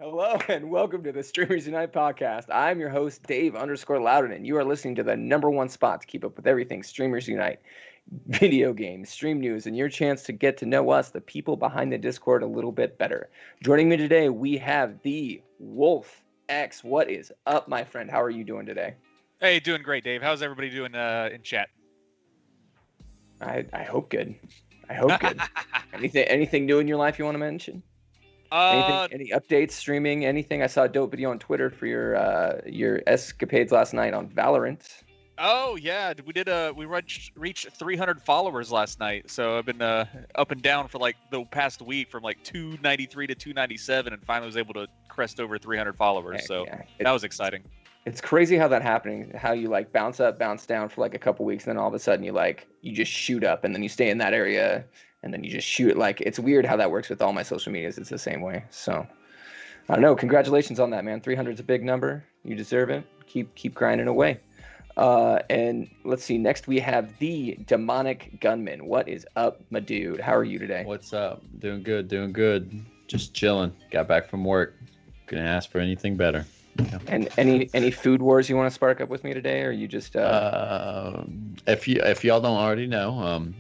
Hello and welcome to the Streamers Unite podcast. I'm your host, Dave_Loudon, and you are listening to the number one spot to keep up with everything Streamers Unite, video games, stream news, and your chance to get to know us, the people behind the Discord, a little bit better. Joining me today, we have the Wolf X. What is up, my friend? How are you doing today? Hey, doing great, Dave. How's everybody doing in chat? I hope good. I hope good. Anything new in your life you want to mention? Any updates, streaming, anything? I saw a dope video on Twitter for your escapades last night on Valorant. Oh yeah, we reached 300 followers last night. So I've been up and down for like the past week from like 293 to 297, and finally was able to crest over 300 followers. So that was exciting. It's crazy how that happening. How you like bounce up, bounce down for like a couple weeks, and then all of a sudden you just shoot up, and then you stay in that area. And then you just shoot. Like, it's weird how that works with all my social medias. It's the same way. So I don't know. Congratulations on that, man. 300 is a big number. You deserve it. Keep grinding away. And let's see. Next we have the Demonic Gunman. What is up, my dude? How are you today? What's up? Doing good. Just chilling. Got back from work. Couldn't ask for anything better. Yeah. And any food wars you want to spark up with me today, or you just if y'all don't already know,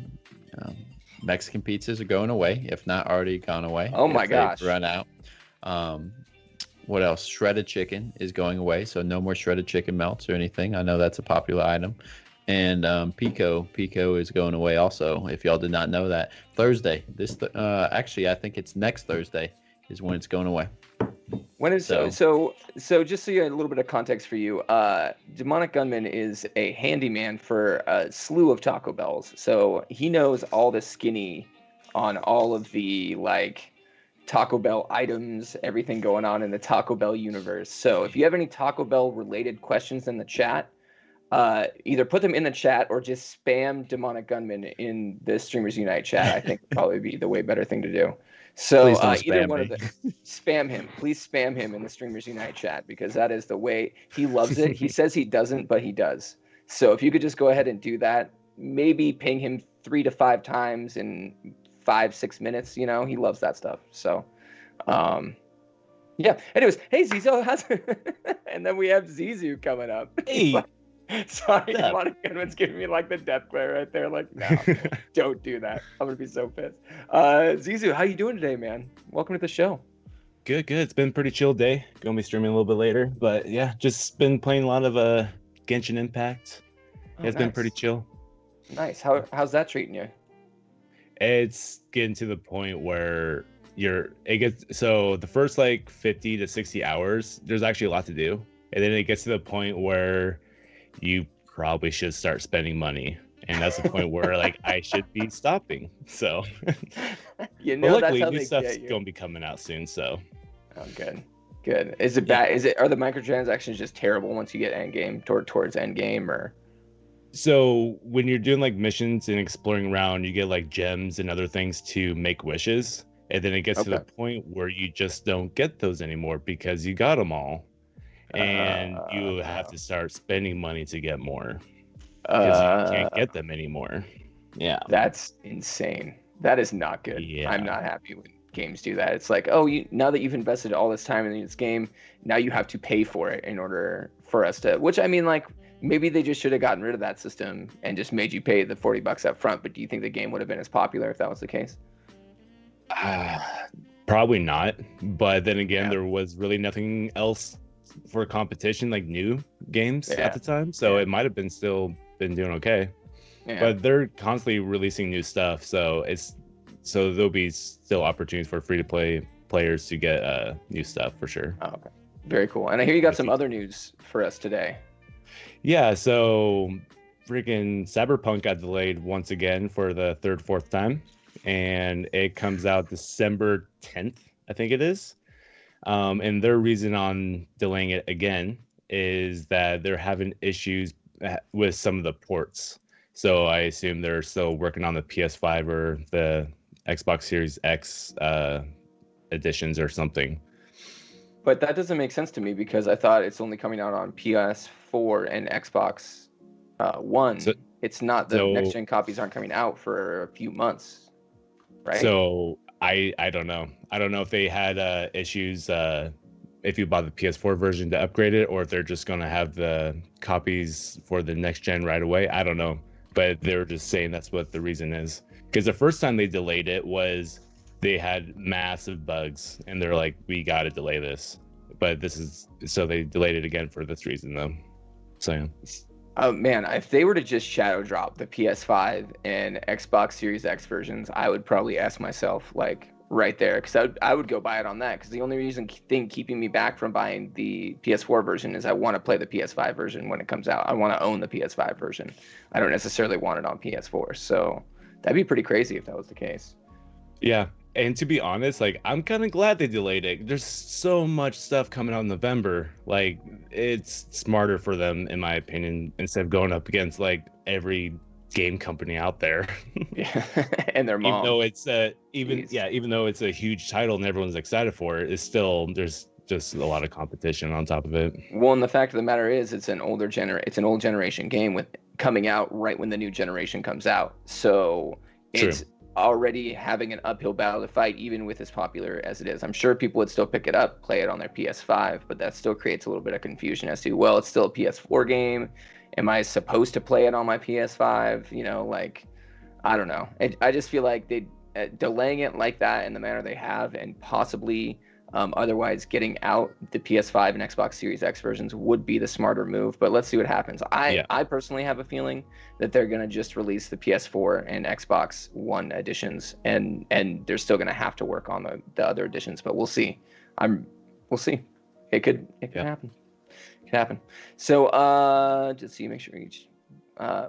Mexican pizzas are going away, if not already gone away. Oh my gosh. Run out. What else? Shredded chicken is going away, so no more shredded chicken melts or anything. I know that's a popular item. And pico is going away also, if y'all did not know that. Thursday. Actually, I think it's next Thursday is when it's going away. When is so just so you have a little bit of context for you, Demonic Gunman is a handyman for a slew of Taco Bells. So he knows all the skinny on all of the like Taco Bell items, everything going on in the Taco Bell universe. So if you have any Taco Bell related questions in the chat, either put them in the chat or just spam Demonic Gunman in the Streamers Unite chat. I think would probably be the way better thing to do. So either one of them, spam him. Please spam him in the Streamers Unite chat, because that is the way he loves it. He says he doesn't, but he does. So if you could just go ahead and do that, maybe ping him 3 to 5 times in 5-6 minutes. You know, he loves that stuff. So, yeah. Anyways, hey Zizo, how's and then we have Zizu coming up. Hey. Sorry, Demonic Gunman's giving me like the death glare right there. Like, no, don't do that. I'm gonna be so pissed. Zizu, how you doing today, man? Welcome to the show. Good. It's been a pretty chill day. Gonna be streaming a little bit later, but yeah, just been playing a lot of Genshin Impact. It's been pretty chill. Nice. How's that treating you? It's getting to the point where the first like 50 to 60 hours, there's actually a lot to do, and then it gets to the point where you probably should start spending money, and that's the point where like I should be stopping. So but luckily new stuff's gonna be coming out soon, so good. Is it bad? Are the microtransactions just terrible once you get end game towards end game? Or so when you're doing like missions and exploring around, you get like gems and other things to make wishes, and then it gets to the point where you just don't get those anymore because you got them all. And you have to start spending money to get more because you can't get them anymore. Yeah, that's insane. That is not good. Yeah. I'm not happy when games do that. It's like, now that you've invested all this time in this game, now you have to pay for it in order for us to. Which I mean, like maybe they just should have gotten rid of that system and just made you pay the $40 up front. But do you think the game would have been as popular if that was the case? Probably not. But then again, there was really nothing else for competition, like new games at the time, so it might have been still been doing okay. But they're constantly releasing new stuff, so there'll be still opportunities for free to play players to get new stuff for sure. Oh, okay, very cool. And I hear you got some other news for us today. Yeah, so freaking Cyberpunk got delayed once again for the fourth time, and it comes out December 10th, I think it is. And their reason on delaying it again is that they're having issues with some of the ports. So I assume they're still working on the PS5 or the Xbox Series X editions or something. But that doesn't make sense to me, because I thought it's only coming out on PS4 and Xbox One. So, it's not, the next gen copies aren't coming out for a few months, right? So I don't know. I don't know if they had issues if you bought the PS4 version to upgrade it, or if they're just going to have the copies for the next gen right away. I don't know, but they were just saying that's what the reason is. Because the first time they delayed it was they had massive bugs, and they're like, we got to delay this. But so they delayed it again for this reason, though. So yeah. Oh man, if they were to just shadow drop the PS5 and Xbox Series X versions, I would probably ask myself, like, right there, because I would go buy it on that. Because the only thing keeping me back from buying the PS4 version is I want to play the PS5 version when it comes out. I want to own the PS5 version. I don't necessarily want it on PS4. So that'd be pretty crazy if that was the case. Yeah. And to be honest, like, I'm kind of glad they delayed it. There's so much stuff coming out in November. Like, it's smarter for them, in my opinion, instead of going up against like every game company out there. Yeah, and their mom. Even though it's even though it's a huge title and everyone's excited for it, it's still, there's just a lot of competition on top of it. Well, and the fact of the matter is, it's an old generation game with coming out right when the new generation comes out. So it's already having an uphill battle to fight, even with as popular as it is. I'm sure people would still pick it up, play it on their PS5, but that still creates a little bit of confusion as to, well, it's still a PS4 game. Am I supposed to play it on my PS5? You know, like, I don't know. I just feel like they delaying it like that in the manner they have, and possibly otherwise getting out the PS5 and Xbox Series X versions would be the smarter move. But let's see what happens. I personally have a feeling that they're going to just release the PS4 and Xbox One editions, and they're still going to have to work on the other editions. But we'll see. We'll see. It could happen. It could happen. So just see, make sure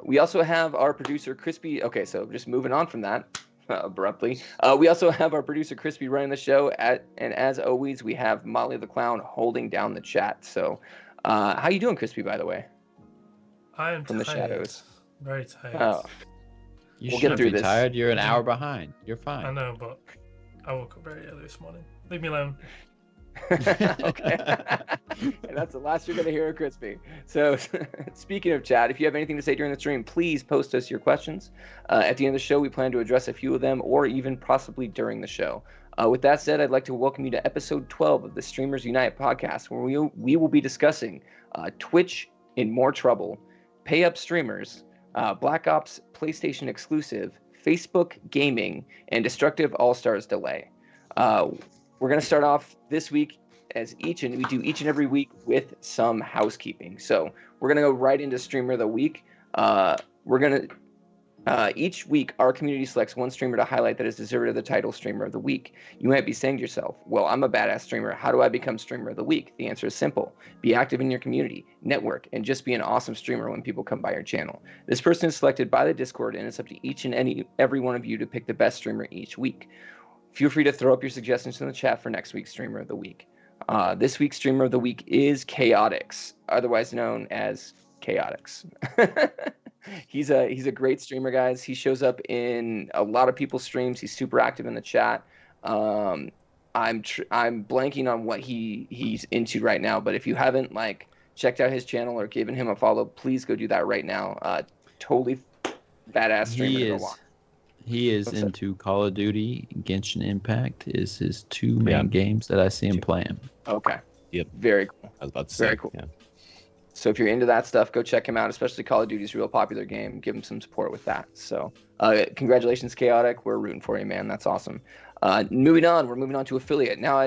we also have our producer Crispy. Okay, so just moving on from that. Abruptly. We also have our producer Crispy running the show, and as always, we have Molly the Clown holding down the chat. So, how you doing, Crispy? By the way, I am from tired. the shadows. Very tired. Oh, We'll get through this. Tired. You're an hour behind. You're fine. I know, but I woke up very early this morning. Leave me alone. Okay. And that's the last you're going to hear of Crispy. So speaking of chat, if you have anything to say during the stream, please post us your questions. At the end of the show, we plan to address a few of them, or even possibly during the show. With that said, I'd like to welcome you to episode 12 of the Streamers Unite podcast, where we will be discussing Twitch in more trouble, pay up streamers, Black Ops PlayStation exclusive, Facebook gaming, and destructive Allstars delay. We're going to start off this week we do each and every week with some housekeeping. So we're going to go right into Streamer of the Week. Each week, our community selects one streamer to highlight that is deserving of the title Streamer of the Week. You might be saying to yourself, well, I'm a badass streamer. How do I become Streamer of the Week? The answer is simple. Be active in your community, network, and just be an awesome streamer when people come by your channel. This person is selected by the Discord, and it's up to each and every one of you to pick the best streamer each week. Feel free to throw up your suggestions in the chat for next week's Streamer of the Week. This week's Streamer of the Week is Chaotix, otherwise known as Chaotix. He's a great streamer, guys. He shows up in a lot of people's streams. He's super active in the chat. I'm blanking on what he's into right now, but if you haven't checked out his channel or given him a follow, please go do that right now. Totally badass streamer to watch. He is into Call of Duty. Genshin Impact is his two main games that I see him playing. Okay. Yep. Very cool. I was about to say. Very cool. Yeah. So if you're into that stuff, go check him out, especially Call of Duty's a real popular game. Give him some support with that. So congratulations, Chaotic. We're rooting for you, man. That's awesome. Moving on, we're moving on to affiliate. Now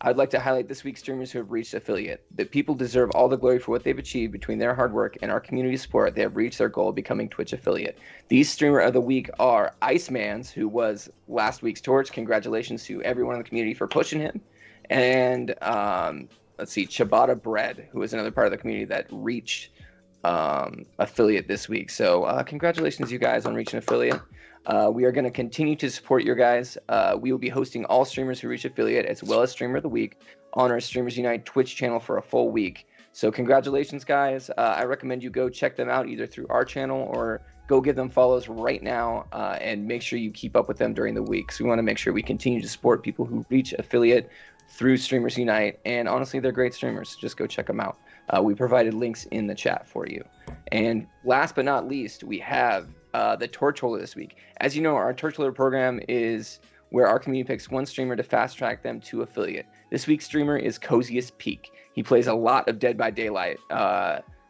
I'd like to highlight this week's streamers who have reached affiliate. The people deserve all the glory for what they've achieved between their hard work and our community support. They have reached their goal of becoming Twitch affiliate. These streamer of the week are Icemans, who was last week's Torch. Congratulations to everyone in the community for pushing him. And let's see, Ciabatta Bread, who is another part of the community that reached affiliate this week. So congratulations, you guys, on reaching affiliate. We are going to continue to support your guys. We will be hosting all streamers who reach affiliate as well as Streamer of the Week on our Streamers Unite Twitch channel for a full week. So congratulations, guys. I recommend you go check them out either through our channel or go give them follows right now and make sure you keep up with them during the week. So we want to make sure we continue to support people who reach affiliate through Streamers Unite. And honestly, they're great streamers. Just go check them out. We provided links in the chat for you. And last but not least, we have the Torch Holder this week. As you know, our Torch Holder program is where our community picks one streamer to fast track them to affiliate. This week's streamer is Coziest Peak. He plays a lot of Dead by Daylight,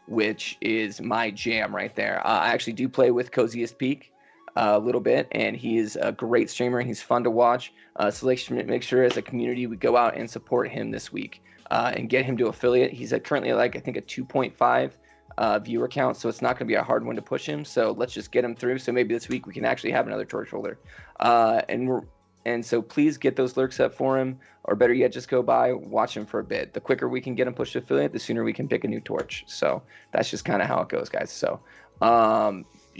which is my jam right there. I actually do play with Coziest Peak a little bit, and he is a great streamer. He's fun to watch. So make sure as a community we go out and support him this week and get him to affiliate. He's currently like, I think, a 2.5 viewer count, so it's not going to be a hard one to push him. So let's just get him through. So maybe this week we can actually have another torch holder. And so please get those lurks up for him, or better yet, just go by, watch him for a bit. The quicker we can get him pushed to affiliate, the sooner we can pick a new torch. So that's just kind of how it goes, guys. So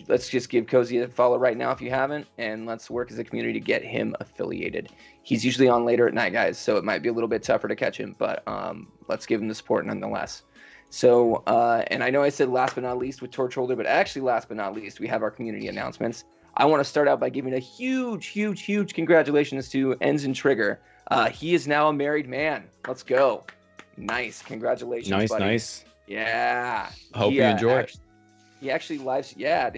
let's just give Cozy a follow right now if you haven't, and let's work as a community to get him affiliated. He's usually on later at night, guys, so it might be a little bit tougher to catch him, but let's give him the support nonetheless. So, and I know I said last but not least with Torch Holder, but actually last but not least, we have our community announcements. I want to start out by giving a huge congratulations to Ensign Trigger. He is now a married man. Let's go. Nice. Congratulations, buddy. Nice. Yeah. Hope you enjoy it. He actually lives. Yeah,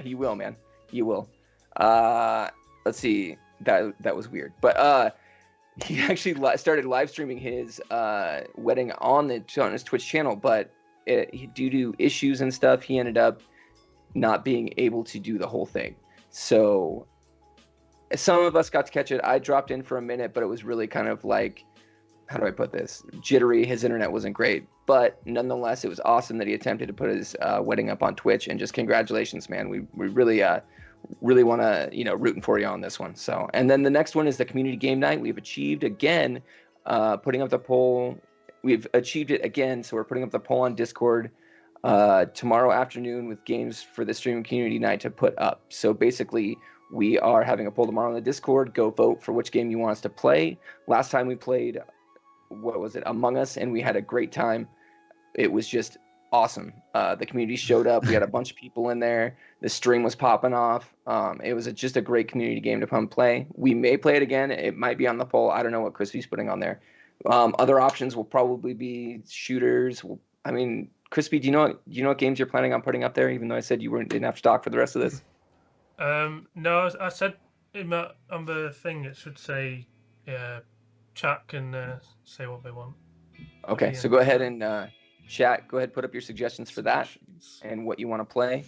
he will, man. He will. Let's see. That was weird. But he actually started live streaming his wedding on his Twitch channel, but due to issues and stuff, he ended up not being able to do the whole thing. So some of us got to catch it. I dropped in for a minute, but it was really kind of like, how do I put this? Jittery. His internet wasn't great, but nonetheless, it was awesome that he attempted to put his wedding up on Twitch. And just congratulations, man. We really want to, rooting for you on this one. So, and then the next one is the community game night. We've achieved again, putting up the poll. We've achieved it again. So we're putting up the poll on Discord tomorrow afternoon with games for the stream community night to put up. So basically, we are having a poll tomorrow on the Discord. Go vote for which game you want us to play. Last time we played, what was it, Among Us, and we had a great time. It was just awesome. The community showed up. We had a bunch of people in there. The stream was popping off. It was just a great community game to come play. We may play it again. It might be on the poll. I don't know what Crispy's putting on there. Other options will probably be shooters. Crispy, do you know what games you're planning on putting up there? Even though I said you didn't have stock for the rest of this. No, I said on the thing it should say, chat can say what they want. Okay, so go ahead and chat. Go ahead, put up your suggestions for that and what you want to play.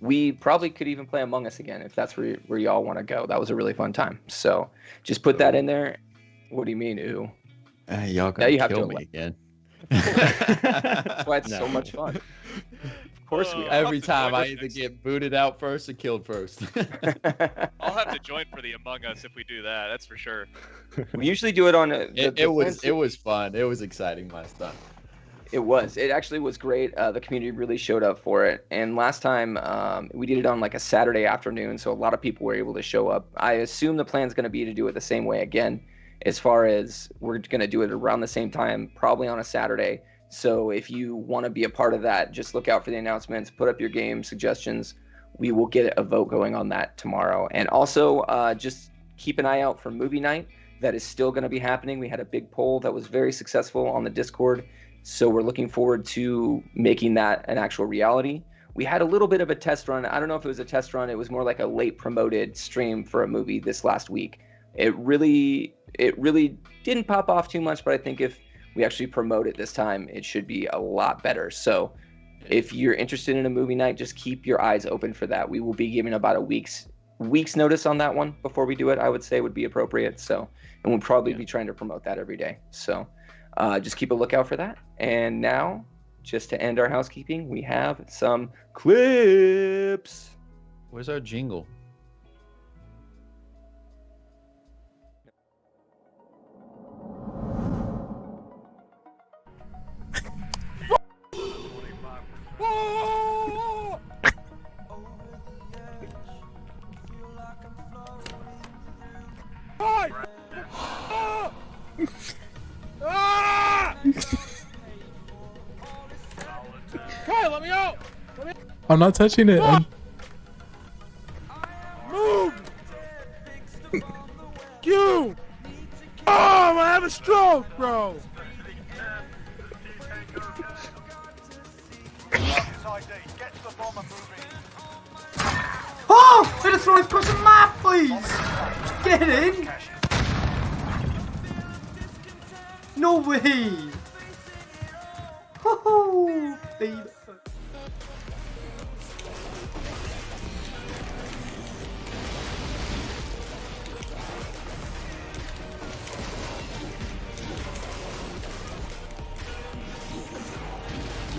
We probably could even play Among Us again if that's where y'all want to go. That was a really fun time. So just put that in there. What do you mean, ooh? Y'all gonna kill me again. That's why it's so much fun. Of course we are. Every time I either get booted out first or killed first. I'll have to join for the Among Us if we do that. That's for sure. We usually do it on it was fun. It was exciting last time. It was. It actually was great. The community really showed up for it. And last time we did it on like a Saturday afternoon, so a lot of people were able to show up. I assume the plan's going to be to do it the same way again. As far as we're going to do it around the same time, probably on a Saturday. So if you want to be a part of that, just look out for the announcements, put up your game suggestions. We will get a vote going on that tomorrow. And also just keep an eye out for movie night. That is still going to be happening. We had a big poll that was very successful on the Discord. So we're looking forward to making that an actual reality. We had a little bit of a test run. I don't know if it was a test run. It was more like a late promoted stream for a movie this last week. It really didn't pop off too much, but I think if we actually promote it this time, it should be a lot better. So if you're interested in a movie night, just keep your eyes open for that. We will be giving about a week's notice on that one before we do it, I would say would be appropriate. So, and we'll probably be trying to promote that every day. So just keep a lookout for that. And now, just to end our housekeeping, we have some clips. Where's our jingle? Kyle, let me out! I'm not touching it. Move! You! Oh, I have a stroke, bro! Oh! Let us throw it across the map, please! Get in! No way! Ho baby.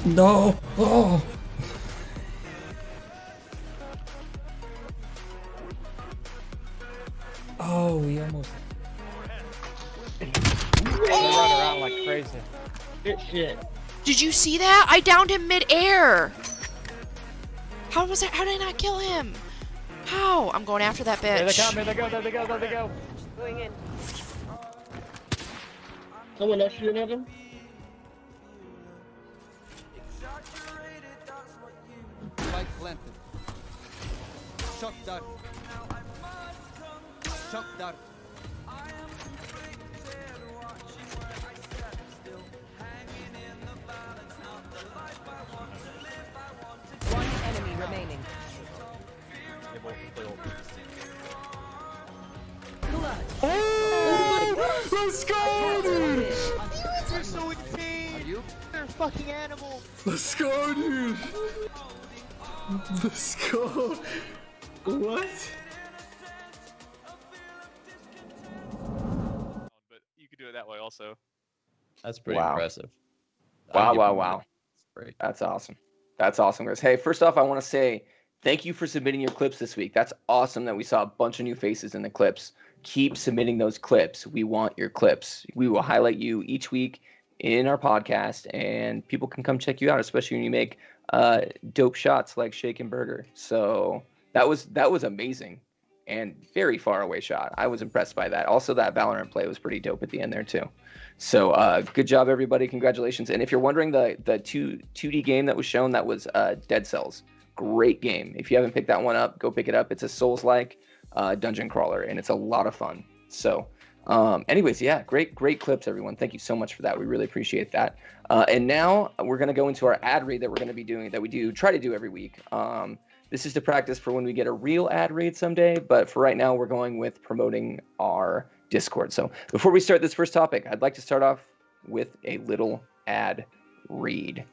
No. Oh. Oh, we almost. They run around like crazy. Good shit. Did you see that? I downed him mid-air. How was that? How did I not kill him? How? I'm going after that bitch. There they come, there they go, there they go, there they go. Going in. Someone else shooting at him? Spike planted. Shock dart. Shock dart. One enemy remaining. Oh, let's go, dude! You're so insane! You're a fucking animal! Let's go, dude! Let's go! What? But you could do it that way also. That's pretty impressive. Wow. That's awesome. That's awesome, guys. Hey, first off, I want to say thank you for submitting your clips this week. That's awesome that we saw a bunch of new faces in the clips. Keep submitting those clips. We want your clips. We will highlight you each week in our podcast, and people can come check you out, especially when you make dope shots like Shake and Burger. So that was amazing and very far away shot. I was impressed by that. Also, that Valorant play was pretty dope at the end there too. So good job, everybody. Congratulations. And if you're wondering, the 2D game that was shown, that was Dead Cells. Great game. If you haven't picked that one up, go pick it up. It's a Souls-like dungeon crawler, and it's a lot of fun. So anyways, yeah, great clips, everyone. Thank you so much for that. We really appreciate that. And now we're going to go into our ad read that we're going to be doing, that we try to do every week. This is to practice for when we get a real ad read someday, but for right now, we're going with promoting our Discord. So before we start this first topic, I'd like to start off with a little ad read.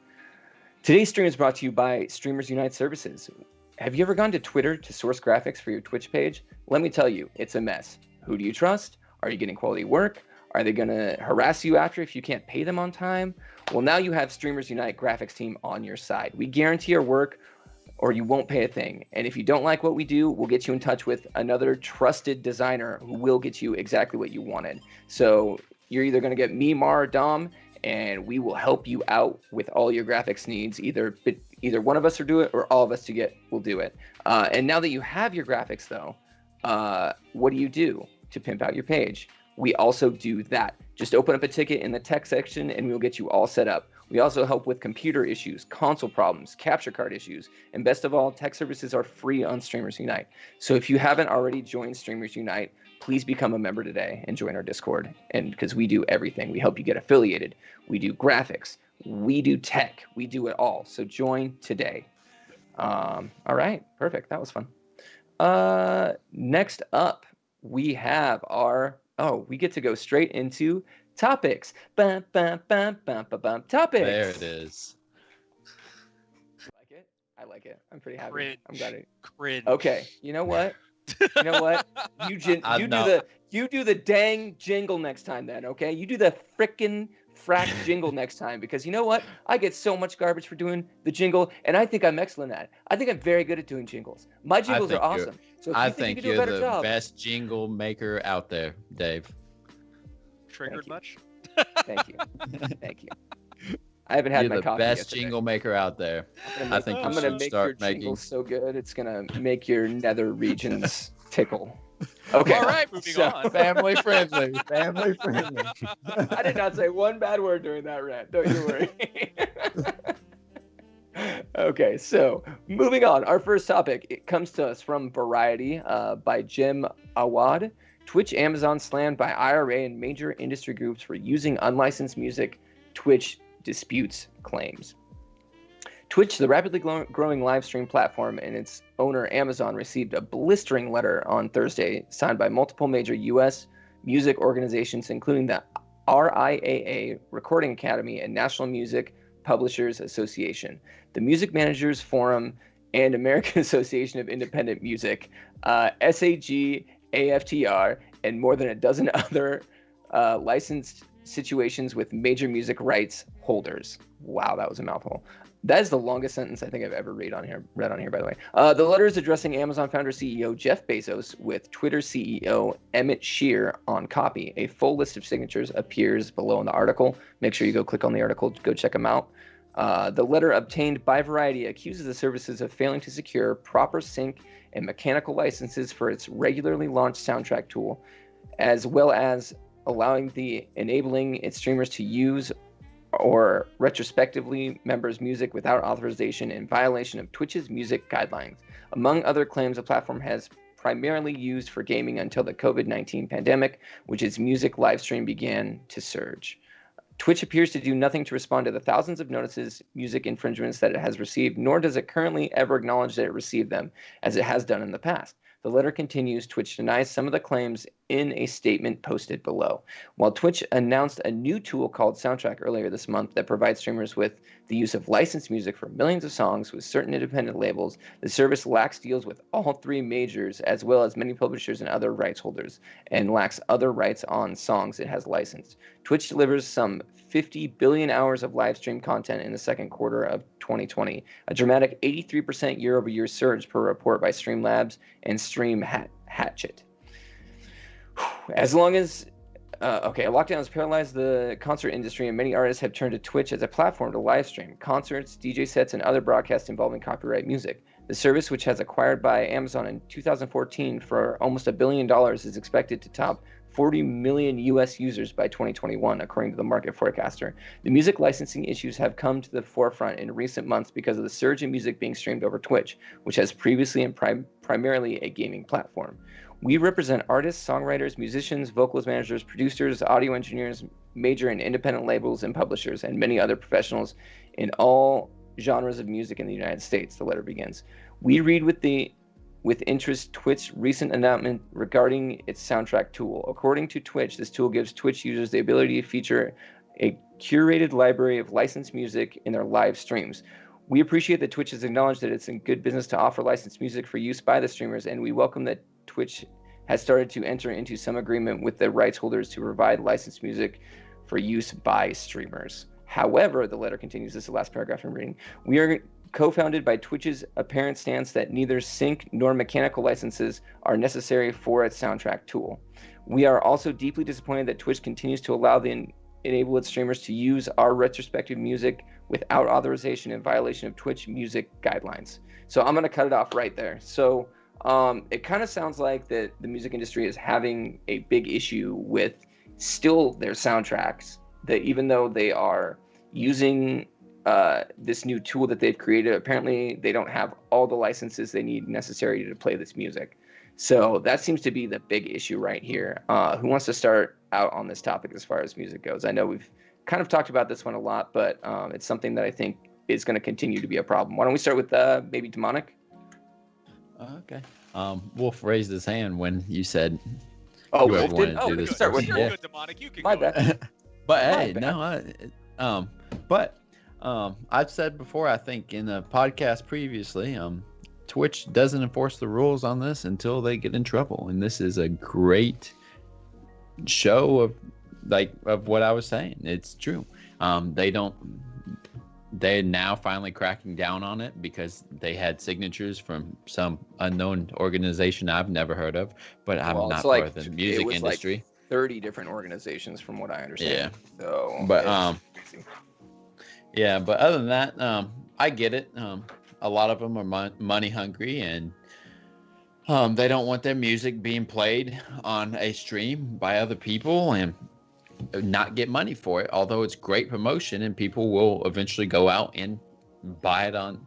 Today's stream is brought to you by Streamers Unite Services. Have you ever gone to Twitter to source graphics for your Twitch page? Let me tell you, it's a mess. Who do you trust? Are you getting quality work? Are they going to harass you after if you can't pay them on time? Well, now you have Streamers Unite graphics team on your side. We guarantee our work, or you won't pay a thing. And if you don't like what we do, we'll get you in touch with another trusted designer who will get you exactly what you wanted. So you're either going to get me, Mar, or Dom, and we will help you out with all your graphics needs. Either one of us will do it, or all of us will do it. And now that you have your graphics, though, what do you do to pimp out your page? We also do that. Just open up a ticket in the tech section, and we'll get you all set up. We also help with computer issues, console problems, capture card issues, and best of all, tech services are free on Streamers Unite. So if you haven't already joined Streamers Unite, please become a member today and join our Discord. And because we do everything, we help you get affiliated. We do graphics, we do tech, we do it all. So join today. All right, perfect. That was fun. Next up, we have we get to go straight into topics. Topics. There it is. I like it. I'm pretty happy. Cringe. I'm glad it. Cringe. Okay, you know what? You do the dang jingle next time then, okay? You do the frickin' frack jingle next time, because you know what? I get so much garbage for doing the jingle, and I think I'm excellent at it. I think I'm very good at doing jingles. My jingles are awesome. So if I you think you can do you're a better the job, best jingle maker out there, Dave. Triggered much? Thank you. Thank you. I haven't had You're my the coffee best yesterday. jingle maker out there. I think I'm you gonna should make start your making. jingle so good it's gonna make your nether regions tickle. Okay. All right, moving on. Family friendly. Family friendly. I did not say one bad word during that rant. Don't you worry. Okay, so moving on. Our first topic, it comes to us from Variety by Jim Awad. Twitch, Amazon slammed by IRA and major industry groups for using unlicensed music. Twitch disputes claims. Twitch, the rapidly growing live stream platform, and its owner Amazon received a blistering letter on Thursday signed by multiple major U.S. music organizations, including the RIAA, Recording Academy, and National Music Publishers Association, the Music Managers Forum, and American Association of Independent Music, SAG, AFTR, and more than a dozen other licensed situations with major music rights holders. Wow, that was a mouthful. That is the longest sentence I think I've ever read on here, by the way. The letter is addressing Amazon founder CEO Jeff Bezos with Twitter CEO Emmett Shear on copy. A full list of signatures appears below in the article. Make sure you go click on the article to go check them out. The letter obtained by Variety accuses the services of failing to secure proper sync and mechanical licenses for its regularly launched soundtrack tool, as well as enabling its streamers to use or retrospectively members' music without authorization in violation of Twitch's music guidelines. Among other claims, the platform has primarily used for gaming until the COVID-19 pandemic, which its music live stream began to surge. Twitch appears to do nothing to respond to the thousands of notices music infringements that it has received, nor does it currently ever acknowledge that it received them, as it has done in the past. The letter continues. Twitch denies some of the claims in a statement posted below. While Twitch announced a new tool called Soundtrack earlier this month that provides streamers with the use of licensed music for millions of songs with certain independent labels, the service lacks deals with all three majors, as well as many publishers and other rights holders, and lacks other rights on songs it has licensed. Twitch delivers some 50 billion hours of live stream content in the second quarter of 2020, a dramatic 83% year-over-year surge per report by Streamlabs and Hatchet. As long as a lockdown has paralyzed the concert industry, and many artists have turned to Twitch as a platform to live stream concerts, DJ sets, and other broadcasts involving copyright music. The service, which was acquired by Amazon in 2014 for almost $1 billion, is expected to top 40 million U.S. users by 2021, according to the market forecaster. The music licensing issues have come to the forefront in recent months because of the surge in music being streamed over Twitch, which has previously been primarily a gaming platform. We represent artists, songwriters, musicians, vocals managers, producers, audio engineers, major and independent labels and publishers, and many other professionals in all genres of music in the United States, the letter begins. We read with interest Twitch's recent announcement regarding its soundtrack tool. According to Twitch, this tool gives Twitch users the ability to feature a curated library of licensed music in their live streams. We appreciate that Twitch has acknowledged that it's in good business to offer licensed music for use by the streamers, and we welcome that Twitch has started to enter into some agreement with the rights holders to provide licensed music for use by streamers. However, the letter continues, this is the last paragraph I'm reading, we are co-founded by Twitch's apparent stance that neither sync nor mechanical licenses are necessary for its soundtrack tool. We are also deeply disappointed that Twitch continues to enable its streamers to use our retrospective music without authorization in violation of Twitch music guidelines. So I'm going to cut it off right there. So it kind of sounds like that the music industry is having a big issue with still their soundtracks, that even though they are using this new tool that they've created, apparently they don't have all the licenses they need necessary to play this music. So that seems to be the big issue right here. Who wants to start out on this topic as far as music goes? I know we've kind of talked about this one a lot, but it's something that I think is going to continue to be a problem. Why don't we start with maybe Demonic? Okay. Wolf raised his hand when you said Wolf did? Do this. Start with good, Demonic. You can My go. bad. But hey, no, I've said before, I think in a podcast previously, Twitch doesn't enforce the rules on this until they get in trouble, and this is a great show of what I was saying. It's true. They're now finally cracking down on it because they had signatures from some unknown organization I've never heard of, but I'm not part of the music industry. Like 30 different organizations from what I understand. Yeah. So, but yeah, but other than that, I get it. A lot of them are money hungry, and they don't want their music being played on a stream by other people and not get money for it. Although it's great promotion, and people will eventually go out and buy it on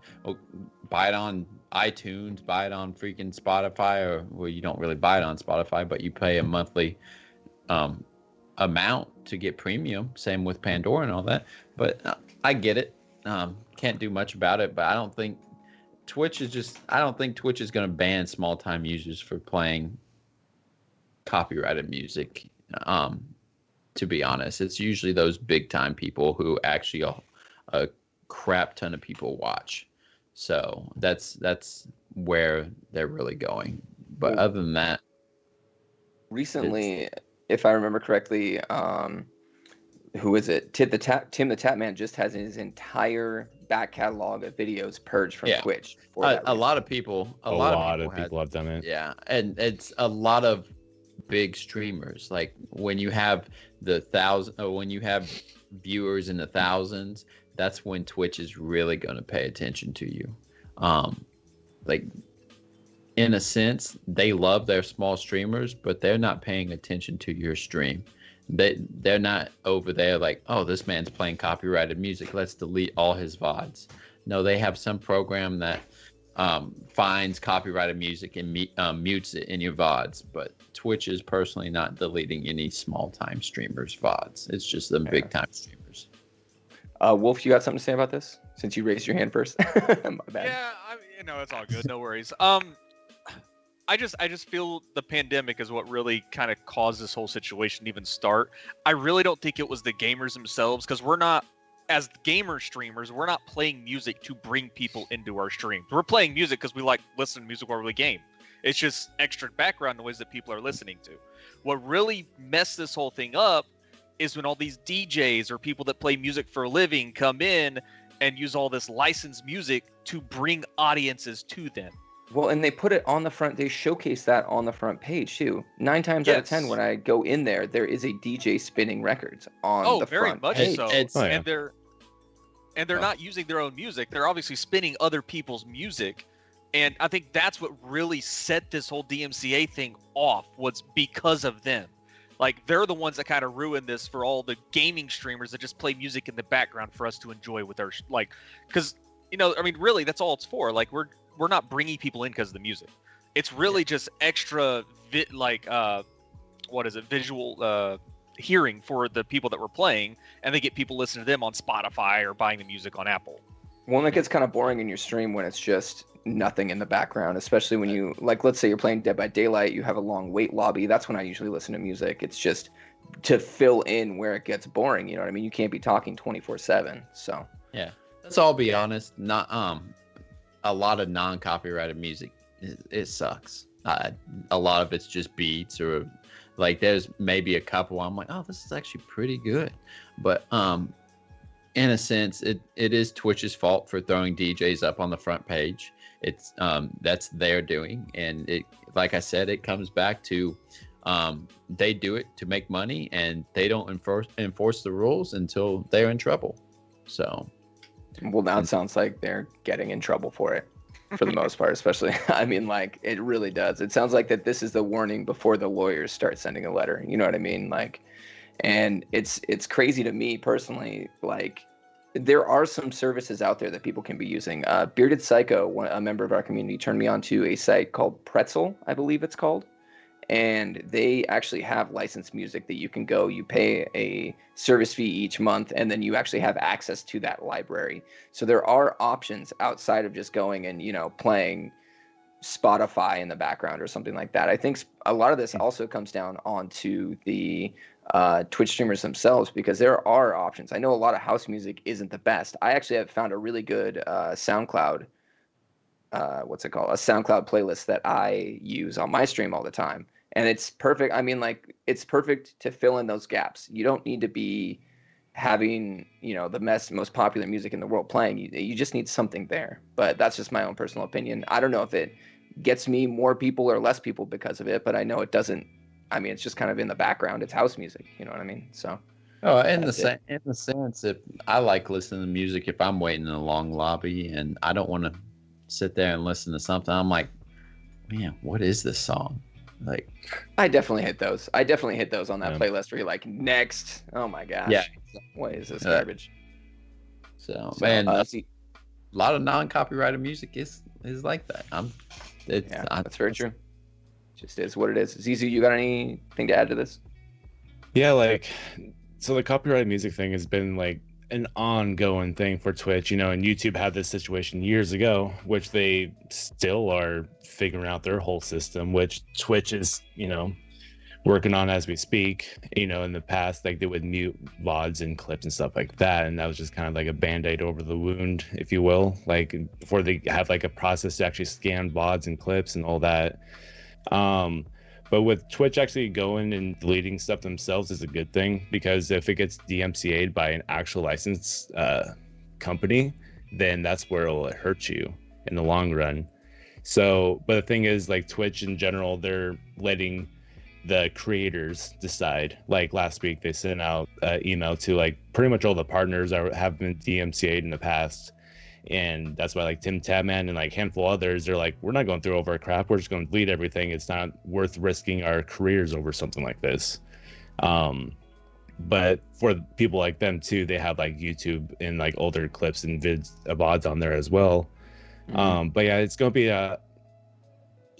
iTunes, buy it on freaking Spotify, or well, you don't really buy it on Spotify, but you pay a monthly amount to get premium. Same with Pandora and all that. But I get it. Can't do much about it. But I don't think Twitch is going to ban small time users for playing copyrighted music. to be honest. It's usually those big time people who actually a crap ton of people watch. So that's where they're really going. But other than that, recently, if I remember correctly, who is it? Tim the Tatman just has his entire back catalog of videos purged from Twitch. A lot of people have done it. Yeah, and it's a lot of big streamers. Like when you have when you have viewers in the thousands, that's when Twitch is really going to pay attention to you. Like in a sense, they love their small streamers, but they're not paying attention to your stream. They're not over there like, oh, this man's playing copyrighted music, let's delete all his VODs. No, they have some program that finds copyrighted music and mutes it in your VODs. But Twitch is personally not deleting any small time streamers' VODs. It's just the big time streamers. Wolf, you got something to say about this? Since you raised your hand first. My bad. Yeah, it's all good. No worries. I just feel the pandemic is what really kind of caused this whole situation to even start. I really don't think it was the gamers themselves, because we're not, as gamer streamers, we're not playing music to bring people into our streams. We're playing music because we like listening to music while we game. It's just extra background noise that people are listening to. What really messed this whole thing up is when all these DJs or people that play music for a living come in and use all this licensed music to bring audiences to them. Well, and they put it on the front. They showcase that on the front page too. 9 times out of 10, when I go in there, there is a DJ spinning records on the front page. Oh, very much so. And they're not using their own music. They're obviously spinning other people's music. And I think that's what really set this whole DMCA thing off, was because of them. Like, they're the ones that kind of ruined this for all the gaming streamers that just play music in the background for us to enjoy with our, like, because, really, that's all it's for. Like, we're not bringing people in because of the music. It's really just extra visual hearing for the people that we're playing, and they get people listening to them on Spotify or buying the music on Apple. Well, and it gets kind of boring in your stream when it's just nothing in the background, especially when you, like, let's say you're playing Dead by Daylight, you have a long wait lobby. That's when I usually listen to music. It's just to fill in where it gets boring. You know what I mean? You can't be talking 24/7. So yeah, let's all be honest. Not a lot of non-copyrighted music, it sucks. A lot of it's just beats, or like there's maybe a couple I'm like, oh, this is actually pretty good. But in a sense, it is Twitch's fault for throwing DJs up on the front page. It's that's their doing, and it, like I said, it comes back to they do it to make money, and they don't enforce the rules until they're in trouble. So, well, now it sounds like they're getting in trouble for it, for the most part, especially. I mean, like, it really does. It sounds like that this is the warning before the lawyers start sending a letter. You know what I mean? Like, and it's crazy to me personally. Like, there are some services out there that people can be using. Bearded Psycho, a member of our community, turned me on to a site called Pretzel, I believe it's called. And they actually have licensed music that you can go, you pay a service fee each month, and then you actually have access to that library. So there are options outside of just going and, playing Spotify in the background or something like that. I think a lot of this also comes down onto the Twitch streamers themselves, because there are options. I know a lot of house music isn't the best. I actually have found a really good SoundCloud, a SoundCloud playlist that I use on my stream all the time. And it's perfect. I mean, like, it's perfect to fill in those gaps. You don't need to be having, the most popular music in the world playing. You just need something there. But that's just my own personal opinion. I don't know if it gets me more people or less people because of it, but I know it doesn't. I mean, it's just kind of in the background. It's house music. You know what I mean? So. Oh, in the sense, if I like listening to music, if I'm waiting in a long lobby and I don't want to sit there and listen to something, I'm like, man, what is this song? Like, I definitely hit those. on that playlist where you're like, next. Oh my gosh. Yeah. What is this garbage? So man, a lot of non-copyrighted music is like that. That's very true. Just is what it is. Zizu, you got anything to add to this? Yeah, so the copyrighted music thing has been like an ongoing thing for Twitch, and YouTube had this situation years ago, which they still are figuring out their whole system, which Twitch is, working on as we speak. You know, in the past, like they would mute VODs and clips and stuff like that, and that was just kind of like a band-aid over the wound, if you will, like before they have like a process to actually scan VODs and clips and all that. But with Twitch actually going and deleting stuff themselves is a good thing, because if it gets DMCA'd by an actual licensed company, then that's where it'll hurt you in the long run. So, but the thing is, like Twitch in general, they're letting the creators decide. Like last week, they sent out an email to like pretty much all the partners that have been DMCA'd in the past. And that's why like Tim Tabman and like a handful of others, they're like, we're not going through over our crap. We're just going to delete everything. It's not worth risking our careers over something like this. But for people like them too, they have like YouTube and like older clips and VODs on there as well. But yeah, it's going to be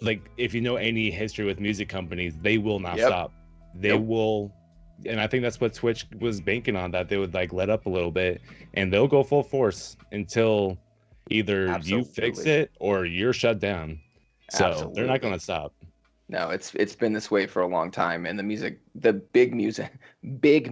like, if you know any history with music companies, they will not stop. They will. And I think that's what Twitch was banking on, that they would like let up a little bit, and they'll go full force until either you fix it or you're shut down. So they're not going to stop. No, it's been this way for a long time, and the big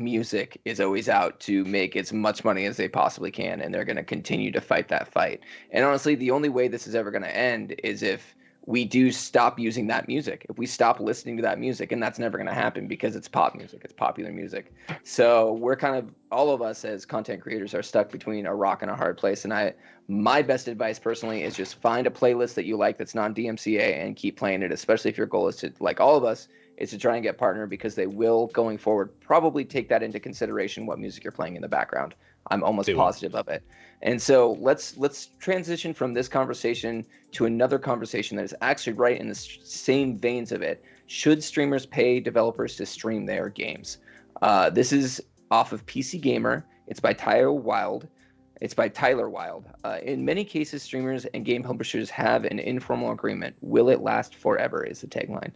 music is always out to make as much money as they possibly can, and they're going to continue to fight that fight. And honestly, the only way this is ever going to end is if we do stop using that music, if we stop listening to that music, and that's never going to happen because it's pop music, it's popular music. So we're kind of, all of us as content creators are stuck between a rock and a hard place. And my best advice personally is just find a playlist that you like that's non-DMCA and keep playing it, especially if your goal is to, like all of us, is to try and get partner, because they will, going forward, probably take that into consideration, what music you're playing in the background. I'm almost positive of it. And so let's transition from this conversation to another conversation that is actually right in the same veins of it. Should streamers pay developers to stream their games? This is off of PC Gamer. It's by Tyler Wilde. In many cases, streamers and game publishers have an informal agreement. Will it last forever is the tagline.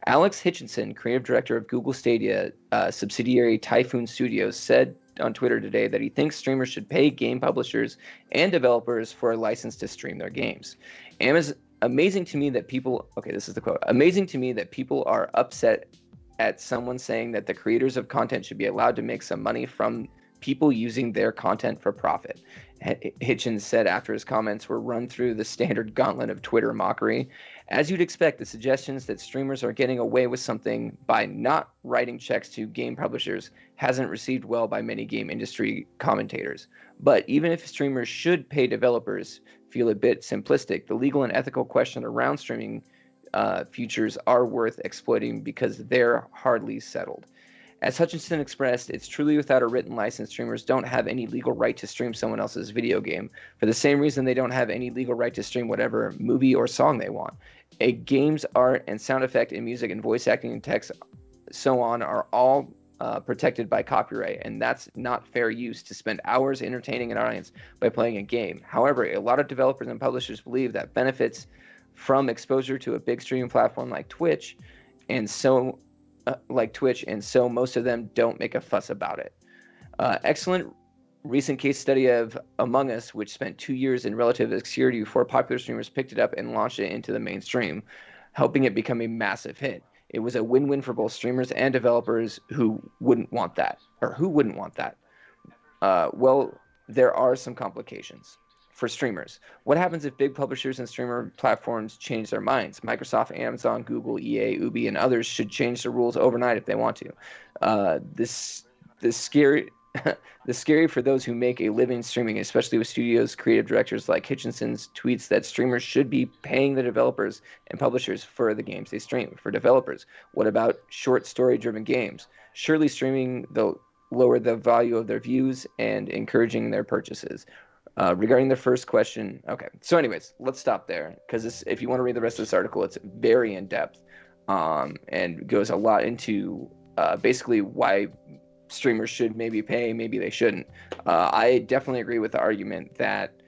Alex Hitchinson, creative director of Google Stadia subsidiary Typhoon Studios, said on Twitter today that he thinks streamers should pay game publishers and developers for a license to stream their games. Amazing to me that people, this is the quote, amazing to me that people are upset at someone saying that the creators of content should be allowed to make some money from people using their content for profit. Hitchens said after his comments were run through the standard gauntlet of Twitter mockery. As you'd expect, the suggestions that streamers are getting away with something by not writing checks to game publishers hasn't received well by many game industry commentators. But even if streamers should pay developers feel a bit simplistic, the legal and ethical question around streaming futures are worth exploiting because they're hardly settled. As Hutchinson expressed, it's truly without a written license, streamers don't have any legal right to stream someone else's video game, for the same reason they don't have any legal right to stream whatever movie or song they want. A game's art and sound effect and music and voice acting and text, so on, are all protected by copyright, and that's not fair use to spend hours entertaining an audience by playing a game. However, a lot of developers and publishers believe that benefits from exposure to a big streaming platform like Twitch, and so most of them don't make a fuss about it. Excellent recent case study of Among Us, which spent 2 years in relative obscurity before popular streamers picked it up and launched it into the mainstream, helping it become a massive hit. It was a win-win for both streamers and developers who wouldn't want that. Well, there are some complications. For streamers, what happens if big publishers and streamer platforms change their minds? Microsoft, Amazon, Google, EA, Ubi, and others should change the rules overnight if they want to. This scary for those who make a living streaming, especially with studios, creative directors like Hitchinson's tweets that streamers should be paying the developers and publishers for the games they stream. For developers, what about short story-driven games? Surely streaming will lower the value of their views and encouraging their purchases. Regarding the first question, so anyways, let's stop there, because if you want to read the rest of this article, it's very in-depth and goes a lot into basically why streamers should maybe pay, maybe they shouldn't. I definitely agree with the argument that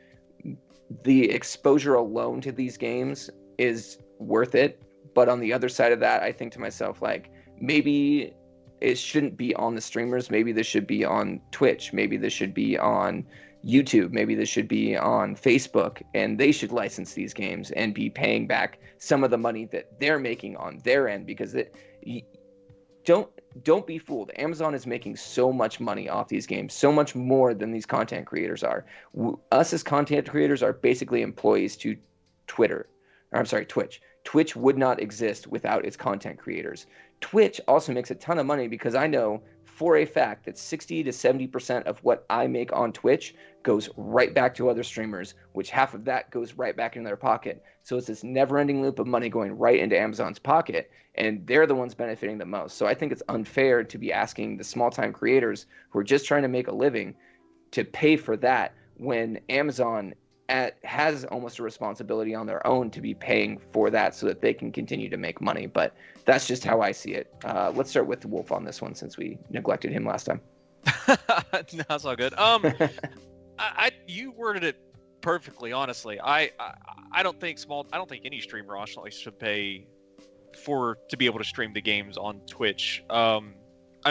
the exposure alone to these games is worth it, but on the other side of that, I think to myself, like, maybe it shouldn't be on the streamers, maybe this should be on Twitch, maybe this should be on YouTube, maybe this should be on Facebook, and they should license these games and be paying back some of the money that they're making on their end, because don't be fooled. Amazon is making so much money off these games, so much more than these content creators are. Us as content creators are basically employees to Twitch. Twitch would not exist without its content creators. Twitch also makes a ton of money because I know for a fact that 60 to 70% of what I make on Twitch goes right back to other streamers, which half of that goes right back in their pocket. So it's this never-ending loop of money going right into Amazon's pocket, and they're the ones benefiting the most. So I think it's unfair to be asking the small-time creators who are just trying to make a living to pay for that when Amazon has almost a responsibility on their own to be paying for that so that they can continue to make money. But that's just how I see it. Let's start with Wolf on this one since we neglected him last time. No, that's all good. You worded it perfectly. Honestly, I don't think any streamer honestly should pay to be able to stream the games on Twitch. I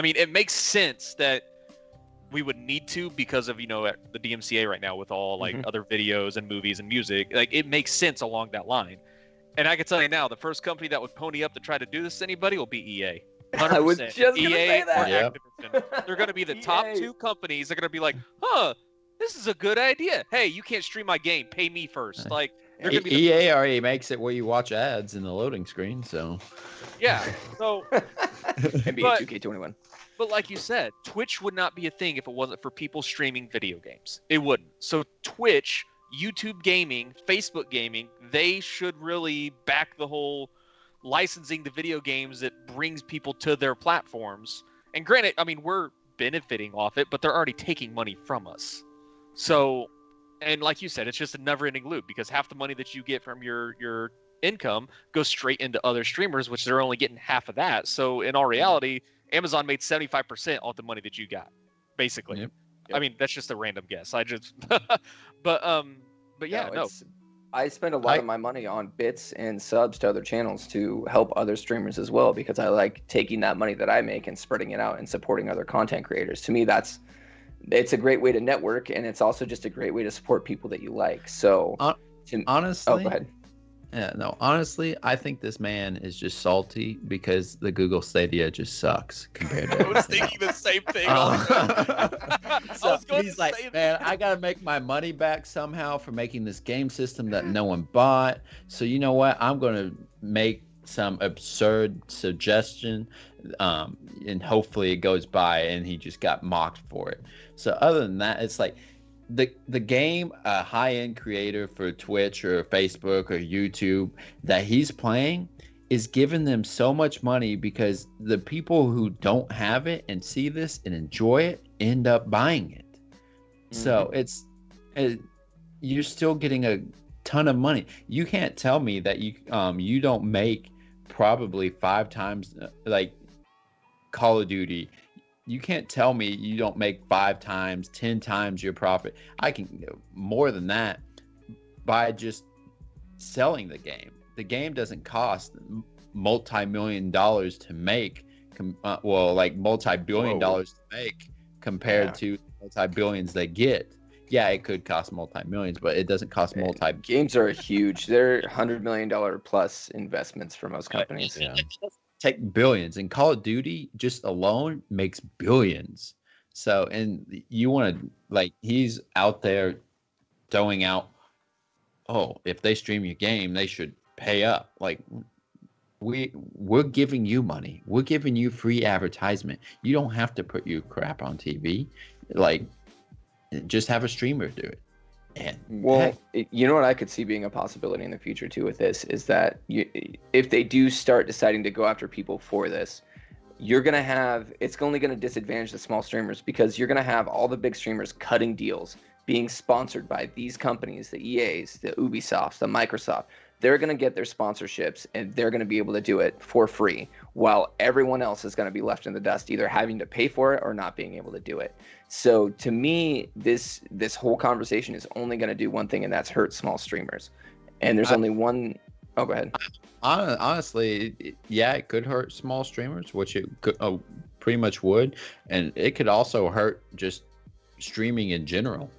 mean, it makes sense that we would need to because of the DMCA right now with all like other videos and movies and music. Like it makes sense along that line. And I can tell you now, the first company that would pony up to try to do this to anybody will be EA. 100%. I was just going to say that. Activision. They're going to be the top two companies. They're going to be like, this is a good idea. Hey, you can't stream my game. Pay me first. Like they're going to be EA already makes it where you watch ads in the loading screen. So yeah. So NBA 2K21. But like you said, Twitch would not be a thing if it wasn't for people streaming video games. It wouldn't. So Twitch, YouTube gaming, Facebook gaming, they should really back the whole licensing the video games that brings people to their platforms. And granted, I mean, we're benefiting off it, but they're already taking money from us. So, and like you said, it's just a never-ending loop because half the money that you get from your income goes straight into other streamers, which they're only getting half of that. So in all reality, Amazon made 75% off the money that you got, basically. Yep. I mean, that's just a random guess. But yeah, no. I spend a lot of my money on bits and subs to other channels to help other streamers as well because I like taking that money that I make and spreading it out and supporting other content creators. To me, it's a great way to network, and it's also just a great way to support people that you like. So, honestly, go ahead. Yeah, no, honestly, I think this man is just salty because the Google Stadia just sucks compared to I was thinking the same thing. So he's like, man, I got to make my money back somehow for making this game system that no one bought. So you know what? I'm going to make some absurd suggestion and hopefully it goes by, and he just got mocked for it. So other than that, it's like, the game, a high-end creator for Twitch or Facebook or YouTube that he's playing is giving them so much money because the people who don't have it and see this and enjoy it end up buying it. So you're still getting a ton of money. You can't tell me that you don't make probably 5 times like Call of Duty. You can't tell me you don't make 5 times, 10 times your profit. I can more than that by just selling the game. The game doesn't cost multi-million dollars to make, like multi-billion dollars to make compared to multi-billions they get. Yeah, it could cost multi-millions, but it doesn't cost Games are huge. They're $100 million plus investments for most companies. Yeah. Take billions, and Call of Duty just alone makes billions. So, and you want to, like, he's out there throwing out, if they stream your game, they should pay up. Like, we're giving you money. We're giving you free advertisement. You don't have to put your crap on TV. Like, just have a streamer do it. You know what I could see being a possibility in the future too with this is that if they do start deciding to go after people for this, it's only going to disadvantage the small streamers because you're going to have all the big streamers cutting deals, being sponsored by these companies, the EAs, the Ubisofts, the Microsoft. They're going to get their sponsorships and they're going to be able to do it for free while everyone else is going to be left in the dust, either having to pay for it or not being able to do it. So to me, this whole conversation is only going to do one thing, and that's hurt small streamers. And there's only one. Oh, go ahead. Honestly, it could hurt small streamers, which it could, pretty much would. And it could also hurt just streaming in general.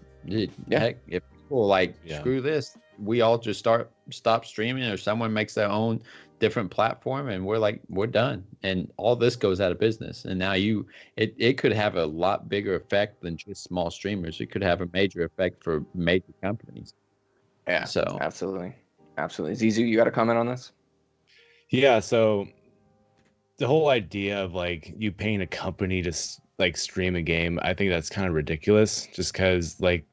Heck, if people screw this, we all just stop streaming, or someone makes their own different platform, and we're done, and all this goes out of business. And now it could have a lot bigger effect than just small streamers. It could have a major effect for major companies. Yeah, so absolutely. Zizu, you got a comment on this? Yeah, so the whole idea of like you paying a company to like stream a game, I think that's kind of ridiculous, just because like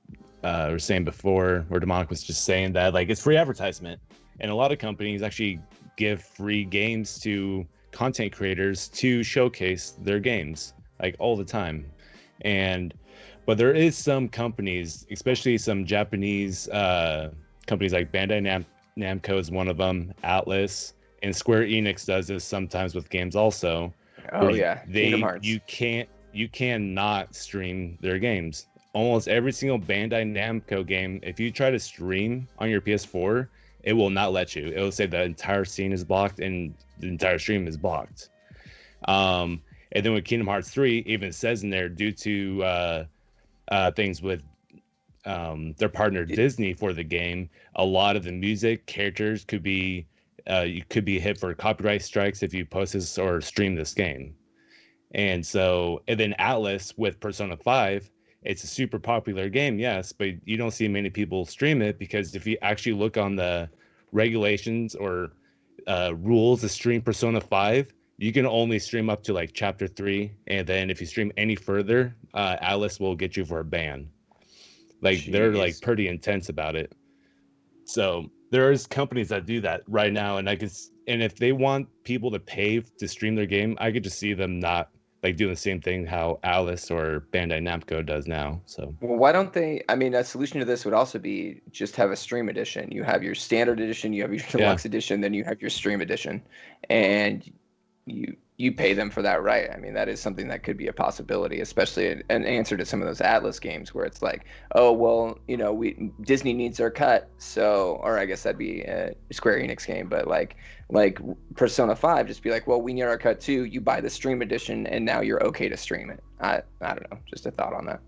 we were saying before, or Demonic was just saying that like it's free advertisement, and a lot of companies actually give free games to content creators to showcase their games like all the time. But there is some companies, especially some Japanese companies like Bandai Namco is one of them, Atlas, and Square Enix does this sometimes with games also. Oh yeah, you cannot stream their games. Almost every single Bandai Namco game, if you try to stream on your PS4, it will not let you. It will say the entire scene is blocked and the entire stream is blocked. And then with Kingdom Hearts 3, even says in there, due to things with their partner Disney for the game, a lot of the music characters could be you could be hit for copyright strikes if you post this or stream this game. And then Atlas with Persona 5, it's a super popular game, yes, but you don't see many people stream it, because if you actually look on the regulations or rules to stream Persona 5, you can only stream up to like chapter 3, and then if you stream any further, Atlas will get you for a ban. Like they're like pretty intense about it. So there is companies that do that right now, and if they want people to pay to stream their game, I could just see them not like doing the same thing how Alice or Bandai Namco does now. So well, why don't they? I mean, a solution to this would also be just have a stream edition. You have your standard edition, you have your deluxe edition, then you have your stream edition, and you pay them for that, right? I mean, that is something that could be a possibility, especially an answer to some of those Atlas games where it's like, oh well, Disney needs their cut, so, or I guess that'd be a Square Enix game, but like Persona 5, just be like, well, we need our cut too. You buy the stream edition, and now you're okay to stream it. I don't know, just a thought on that.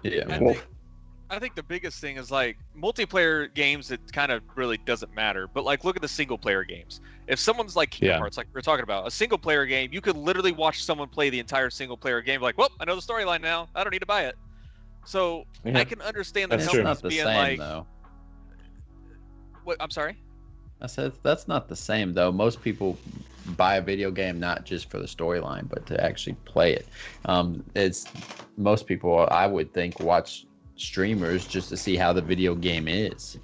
Yeah. I think the biggest thing is like multiplayer games, it kind of really doesn't matter. But like, look at the single player games. If someone's like Kingdom Hearts, like we're talking about, a single player game, you could literally watch someone play the entire single player game. Like, well, I know the storyline now. I don't need to buy it. So I can understand the companies being like, though. What? I'm sorry. I said that's not the same though. Most people buy a video game not just for the storyline, but to actually play it. It's most people, I would think, watch streamers just to see how the video game is,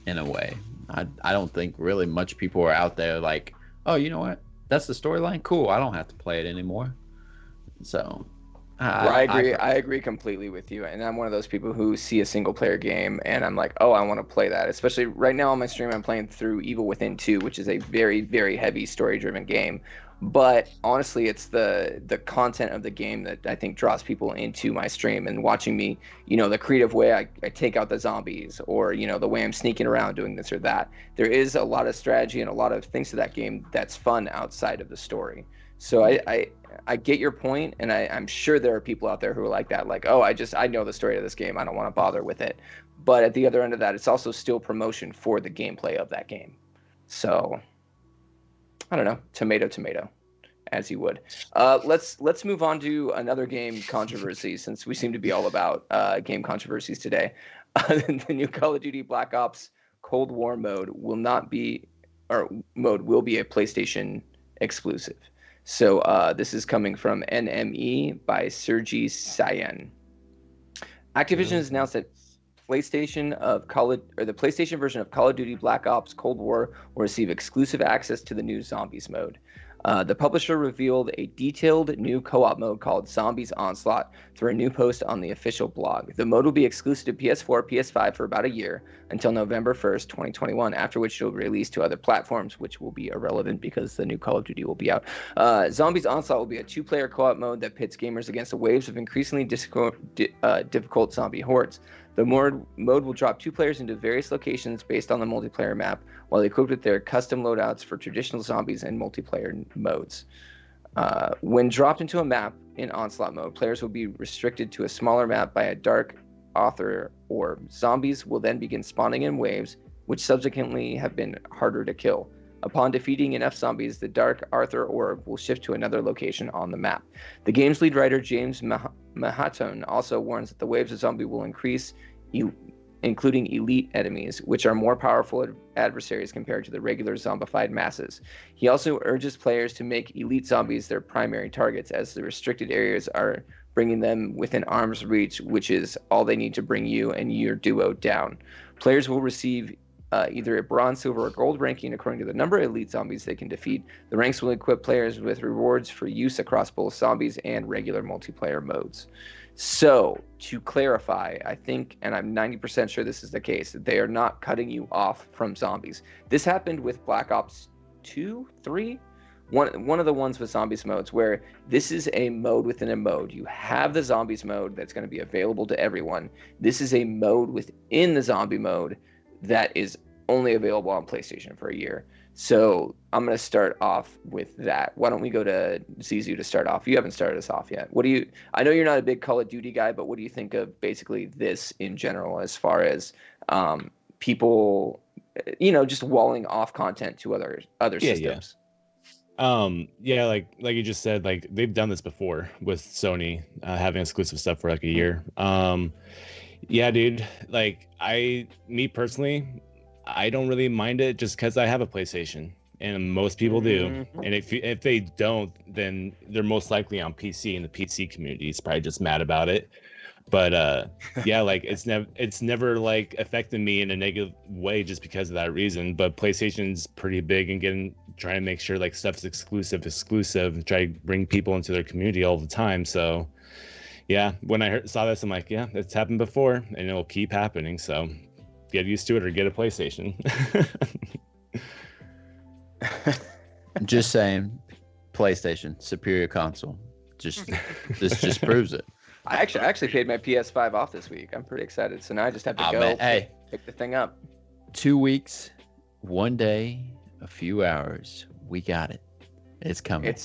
in a way. I don't think really much people are out there like, oh, you know what, that's the storyline, cool, I don't have to play it anymore. So I agree completely with you, and I'm one of those people who see a single player game and I'm like, oh, I want to play that. Especially right now on my stream, I'm playing through Evil Within 2, which is a very, very heavy story driven game. But honestly, it's the content of the game that I think draws people into my stream, and watching me, the creative way I take out the zombies, or, the way I'm sneaking around doing this or that. There is a lot of strategy and a lot of things to that game that's fun outside of the story. So I get your point, and I'm sure there are people out there who are like that, like, oh, I know the story of this game, I don't want to bother with it. But at the other end of that, it's also still promotion for the gameplay of that game. So I don't know, tomato, as you would. Let's move on to another game controversy, since we seem to be all about game controversies today. The new Call of Duty Black Ops Cold War mode will be a PlayStation exclusive. So this is coming from NME by Sergey Sayan. Activision has announced that the PlayStation version of Call of Duty Black Ops Cold War will receive exclusive access to the new Zombies mode. The publisher revealed a detailed new co-op mode called Zombies Onslaught through a new post on the official blog. The mode will be exclusive to PS4, PS5 for about a year, until November 1st, 2021, after which it will be released to other platforms, which will be irrelevant because the new Call of Duty will be out. Zombies Onslaught will be a two-player co-op mode that pits gamers against the waves of increasingly difficult zombie hordes. The mode will drop two players into various locations based on the multiplayer map, while equipped with their custom loadouts for traditional zombies and multiplayer modes. When dropped into a map in Onslaught mode, players will be restricted to a smaller map by a dark author orb. Zombies will then begin spawning in waves, which subsequently have been harder to kill. Upon defeating enough zombies, the Dark Arthur orb will shift to another location on the map. The game's lead writer, James Mahatone, also warns that the waves of zombie will increase, including elite enemies, which are more powerful adversaries compared to the regular zombified masses. He also urges players to make elite zombies their primary targets, as the restricted areas are bringing them within arm's reach, which is all they need to bring you and your duo down. Players will receive either a bronze, silver, or gold ranking according to the number of elite zombies they can defeat. The ranks will equip players with rewards for use across both zombies and regular multiplayer modes. So, to clarify, I think, and I'm 90% sure this is the case, that they are not cutting you off from zombies. This happened with Black Ops 2, 3? One of the ones with zombies modes, where this is a mode within a mode. You have the zombies mode that's going to be available to everyone. This is a mode within the zombie mode that is only available on PlayStation for a year. So I'm going to start off with that. Why don't we go to Zizu to start off? You haven't started us off yet. I know you're not a big Call of Duty guy, but what do you think of basically this in general, as far as people, just walling off content to other systems? Yeah, like you just said, like they've done this before with Sony having exclusive stuff for like a year. Yeah, dude, like me personally, I don't really mind it just because I have a PlayStation, and most people do. And if they don't, then they're most likely on PC, and the PC community is probably just mad about it. But yeah, like it's never like affected me in a negative way just because of that reason. But PlayStation's pretty big and trying to make sure like stuff's exclusive, and try to bring people into their community all the time. So yeah, when I saw this, I'm like, yeah, it's happened before, and it will keep happening. So get used to it or get a PlayStation. Just saying, PlayStation, superior console. This just proves it. I actually paid my PS5 off this week. I'm pretty excited. So now I just have to pick the thing up. 2 weeks, 1 day, a few hours. We got it. It's coming.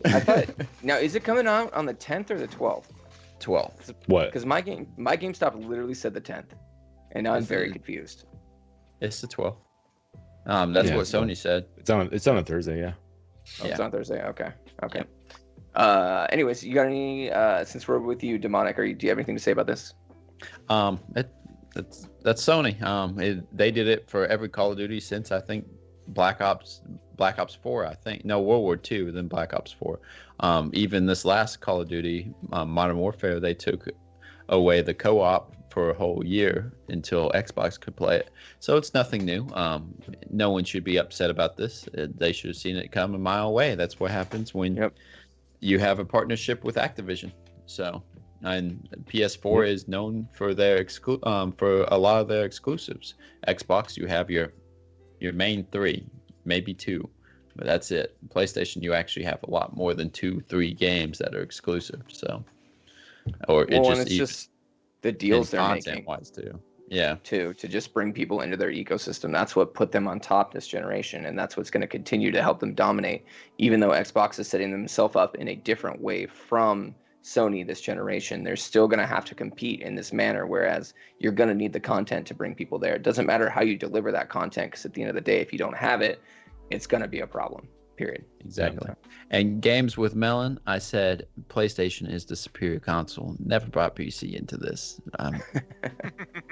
I thought. Now, is it coming out on the 10th or the 12th? 12th. What? Because my GameStop literally said the 10th, and now I'm very confused. It's the 12th. That's what Sony said. It's on a Thursday, yeah. Oh, it's on Thursday. Okay. Yeah. Anyways, you got any? Since we're with you, Demonic, do you have anything to say about this? That's Sony. They did it for every Call of Duty since, I think, Black Ops 4. I think World War II, then Black Ops 4. Even this last Call of Duty, Modern Warfare, they took away the co-op for a whole year until Xbox could play it. So it's nothing new. No one should be upset about this. They should have seen it come a mile away. That's what happens when you have a partnership with Activision. So, and PS4 is known for their for a lot of their exclusives. Xbox, you have your main 3, maybe 2, but that's it. PlayStation, you actually have a lot more than 2-3 games that are exclusive. So, it's just the deals they're making wise too. Yeah. To just bring people into their ecosystem. That's what put them on top this generation, and that's what's going to continue to help them dominate, even though Xbox is setting themselves up in a different way from Sony this generation. They're still going to have to compete in this manner, whereas you're going to need the content to bring people there. It doesn't matter how you deliver that content, because at the end of the day, if you don't have it, it's going to be a problem. Period. Exactly. And games with Melon, I said PlayStation is the superior console. Never brought PC into this.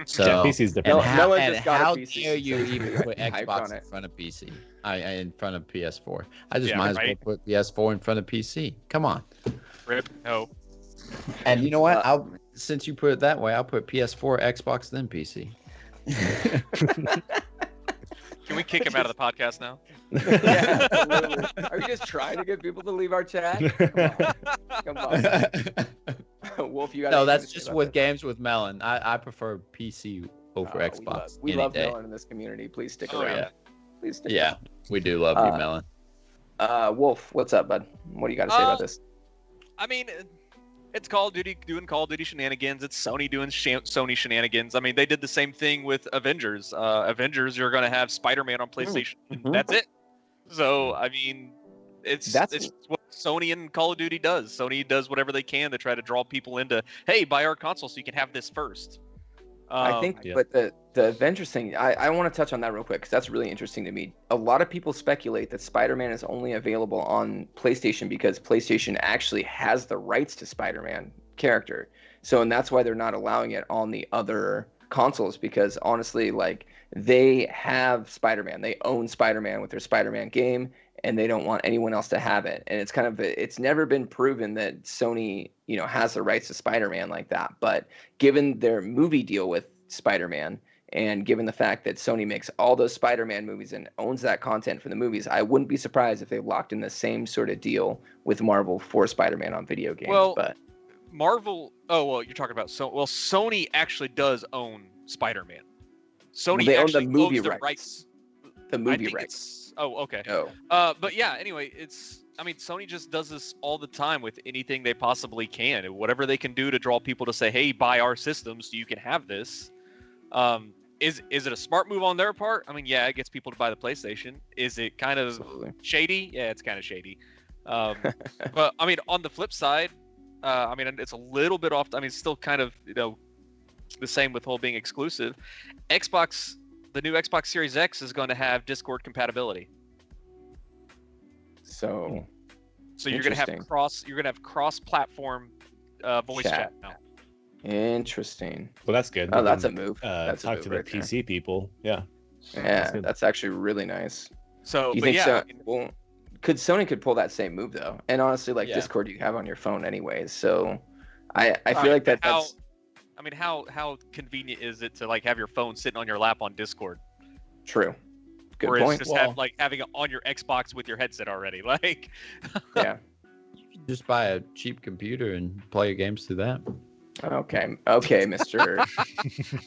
So PC's different. How dare you even put Xbox in front of PC? In front of PS4. I just might as well put PS4 in front of PC. Come on. Rip. No. And you know what? Since you put it that way, I'll put PS4, Xbox, then PC. Can we kick him out of the podcast now? Yeah, absolutely. Are you just trying to get people to leave our chat? Come on. Wolf, you got No, that's just with games with Melon. I prefer PC over Xbox. We love Melon in this community. Please stick around. Yeah. Please stick around. We do love you, Melon. Wolf, what's up, bud? What do you got to say about this? I mean, it's Call of Duty doing Call of Duty shenanigans. It's Sony doing Sony shenanigans. I mean, they did the same thing with Avengers. Avengers, you're going to have Spider-Man on PlayStation. Mm-hmm. That's it. So, I mean, it's what Sony and Call of Duty does. Sony does whatever they can to try to draw people into, hey, buy our console so you can have this first. I think, but The Avengers thing, I want to touch on that real quick because that's really interesting to me. A lot of people speculate that Spider-Man is only available on PlayStation because PlayStation actually has the rights to Spider-Man character. So, and that's why they're not allowing it on the other consoles because honestly, like they have Spider-Man, they own Spider-Man with their Spider-Man game, and they don't want anyone else to have it. And it's never been proven that Sony, has the rights to Spider-Man like that. But given their movie deal with Spider-Man, and given the fact that Sony makes all those Spider-Man movies and owns that content for the movies, I wouldn't be surprised if they locked in the same sort of deal with Marvel for Spider-Man on video games. Well, but Marvel. Oh well, you're talking about Sony actually does own Spider-Man. Sony they own actually the movie owns the rights. The movie rights. Oh, okay. Oh. But yeah. Anyway, Sony just does this all the time with anything they possibly can. Whatever they can do to draw people to say, "Hey, buy our system so you can have this." Is it a smart move on their part? I mean, yeah, it gets people to buy the PlayStation. Is it kind of shady? Yeah, it's kind of shady. But I mean, on the flip side, it's a little bit off. I mean, it's still kind of the same with whole being exclusive. Xbox, the new Xbox Series X is going to have Discord compatibility. So you're going to have cross-platform voice chat now. Interesting. Well, that's good. Oh, that's a move. That's talk a move to the right PC there. people. Yeah. Yeah, that's actually really nice. So, do you think Sony could pull that same move though? And honestly, Discord you have on your phone anyways. So I feel like that's. How convenient is it to have your phone sitting on your lap on Discord? True. Good or point. It's just having it on your Xbox with your headset already. Yeah. You can just buy a cheap computer and play your games through that. Okay, Mr.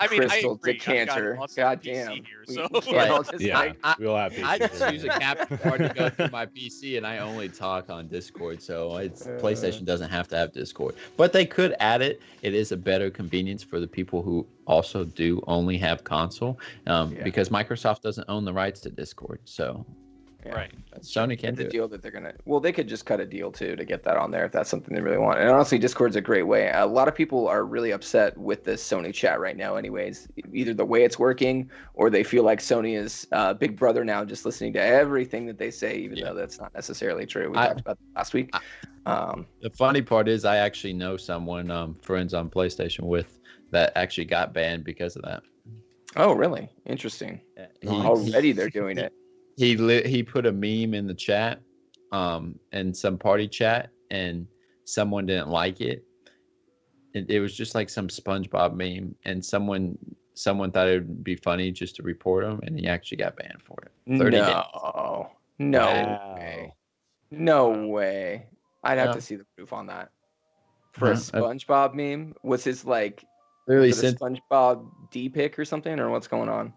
Crystal Decanter. God damn. We'll have I just use a capture card to go through my PC, and I only talk on Discord, so PlayStation doesn't have to have Discord. But they could add it. It is a better convenience for the people who also do only have console, because Microsoft doesn't own the rights to Discord, so. Yeah. Right. Sony can do the deal that they're gonna. Well, they could just cut a deal too to get that on there if that's something they really want. And honestly, Discord's a great way. A lot of people are really upset with this Sony chat right now. Anyways, either the way it's working or they feel like Sony is Big Brother now, just listening to everything that they say, even though that's not necessarily true. We talked about that last week. The funny part is, I actually know someone, friends on PlayStation with, that actually got banned because of that. Oh, really? Interesting. Already they're doing it. He put a meme in the chat, in some party chat, and someone didn't like it. It was just like some SpongeBob meme, and someone thought it would be funny just to report him, and he actually got banned for it. 30 days. No way. I'd have to see the proof on that. For a SpongeBob meme, was his literally SpongeBob D pic or something, or what's going on?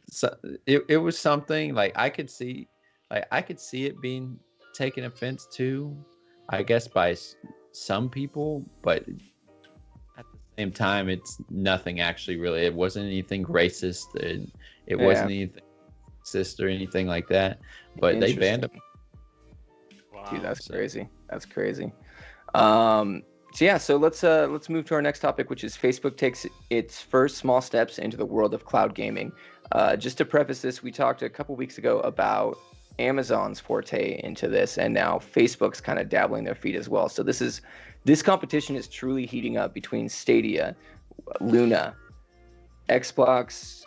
So it was something I could see it being taken offense to, I guess, by some people, but at the same time, it's nothing actually really. It wasn't anything racist, and it wasn't anything racist or anything like that. But they banned him. Wow, dude, that's crazy. That's crazy. So let's move to our next topic, which is Facebook takes its first small steps into the world of cloud gaming. Just to preface this, we talked a couple weeks ago about Amazon's forte into this, and now Facebook's kind of dabbling their feet as well. So this competition is truly heating up between Stadia, Luna, Xbox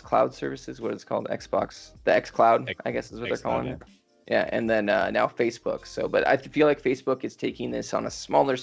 Cloud Services, what it's called, the xCloud, I guess is what they're calling it. Yeah, and then now Facebook. But I feel like Facebook is taking this on a smaller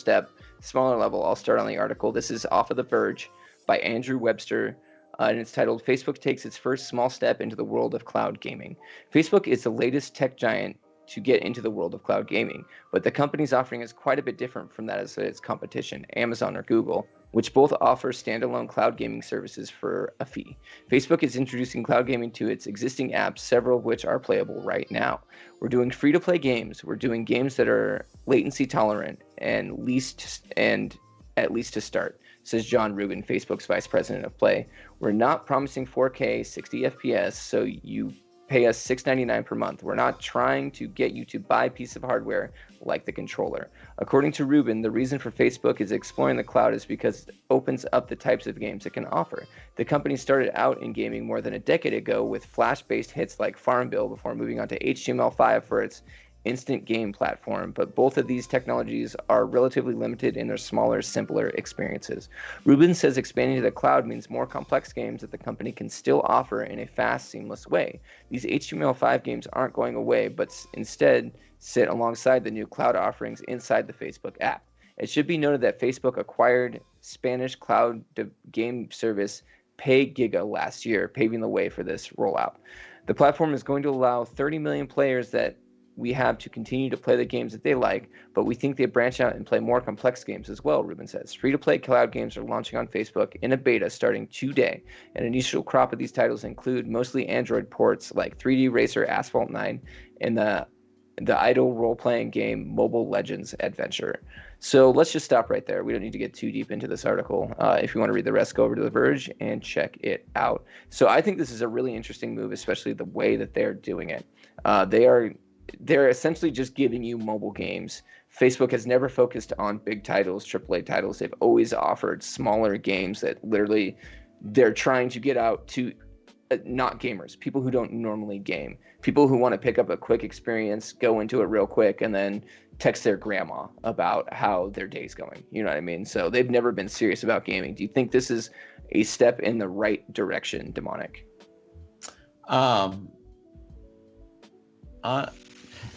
level. I'll start on the article. This is off of The Verge by Andrew Webster, and it's titled, "Facebook takes its first small step into the world of cloud gaming." Facebook is the latest tech giant to get into the world of cloud gaming, but the company's offering is quite a bit different from that as its competition, Amazon or Google, which both offer standalone cloud gaming services for a fee. Facebook is introducing cloud gaming to its existing apps, several of which are playable right now. We're doing free-to-play games. We're doing games that are latency tolerant and at least to start, says John Rubin, Facebook's vice president of play. We're not promising 4K 60 FPS, so you pay us $6.99 per month. We're not trying to get you to buy a piece of hardware like the controller. According to Ruben, the reason for Facebook is exploring the cloud is because it opens up the types of games it can offer. The company started out in gaming more than a decade ago with Flash-based hits like Farmville before moving on to HTML5 for its instant game platform, but both of these technologies are relatively limited in their smaller, simpler experiences. Ruben says expanding to the cloud means more complex games that the company can still offer in a fast, seamless way. These HTML5 games aren't going away, but instead sit alongside the new cloud offerings inside the Facebook app. It should be noted that Facebook acquired Spanish cloud game service PayGiga last year, paving the way for this rollout. The platform is going to allow 30 million players that we have to continue to play the games that they like, but we think they branch out and play more complex games as well, Ruben says. Free-to-play cloud games are launching on Facebook in a beta starting today. An initial crop of these titles include mostly Android ports like 3D Racer Asphalt 9 and the idle role-playing game Mobile Legends Adventure. So let's just stop right there. We don't need to get too deep into this article. If you want to read the rest, go over to The Verge and check it out. So I think this is a really interesting move, especially the way that they're doing it. They're essentially just giving you mobile games. Facebook has never focused on big titles, AAA titles. They've always offered smaller games that literally they're trying to get out to not gamers, people who don't normally game, people who want to pick up a quick experience, go into it real quick, and then text their grandma about how their day's going. You know what I mean? So they've never been serious about gaming. Do you think this is a step in the right direction, Demonic?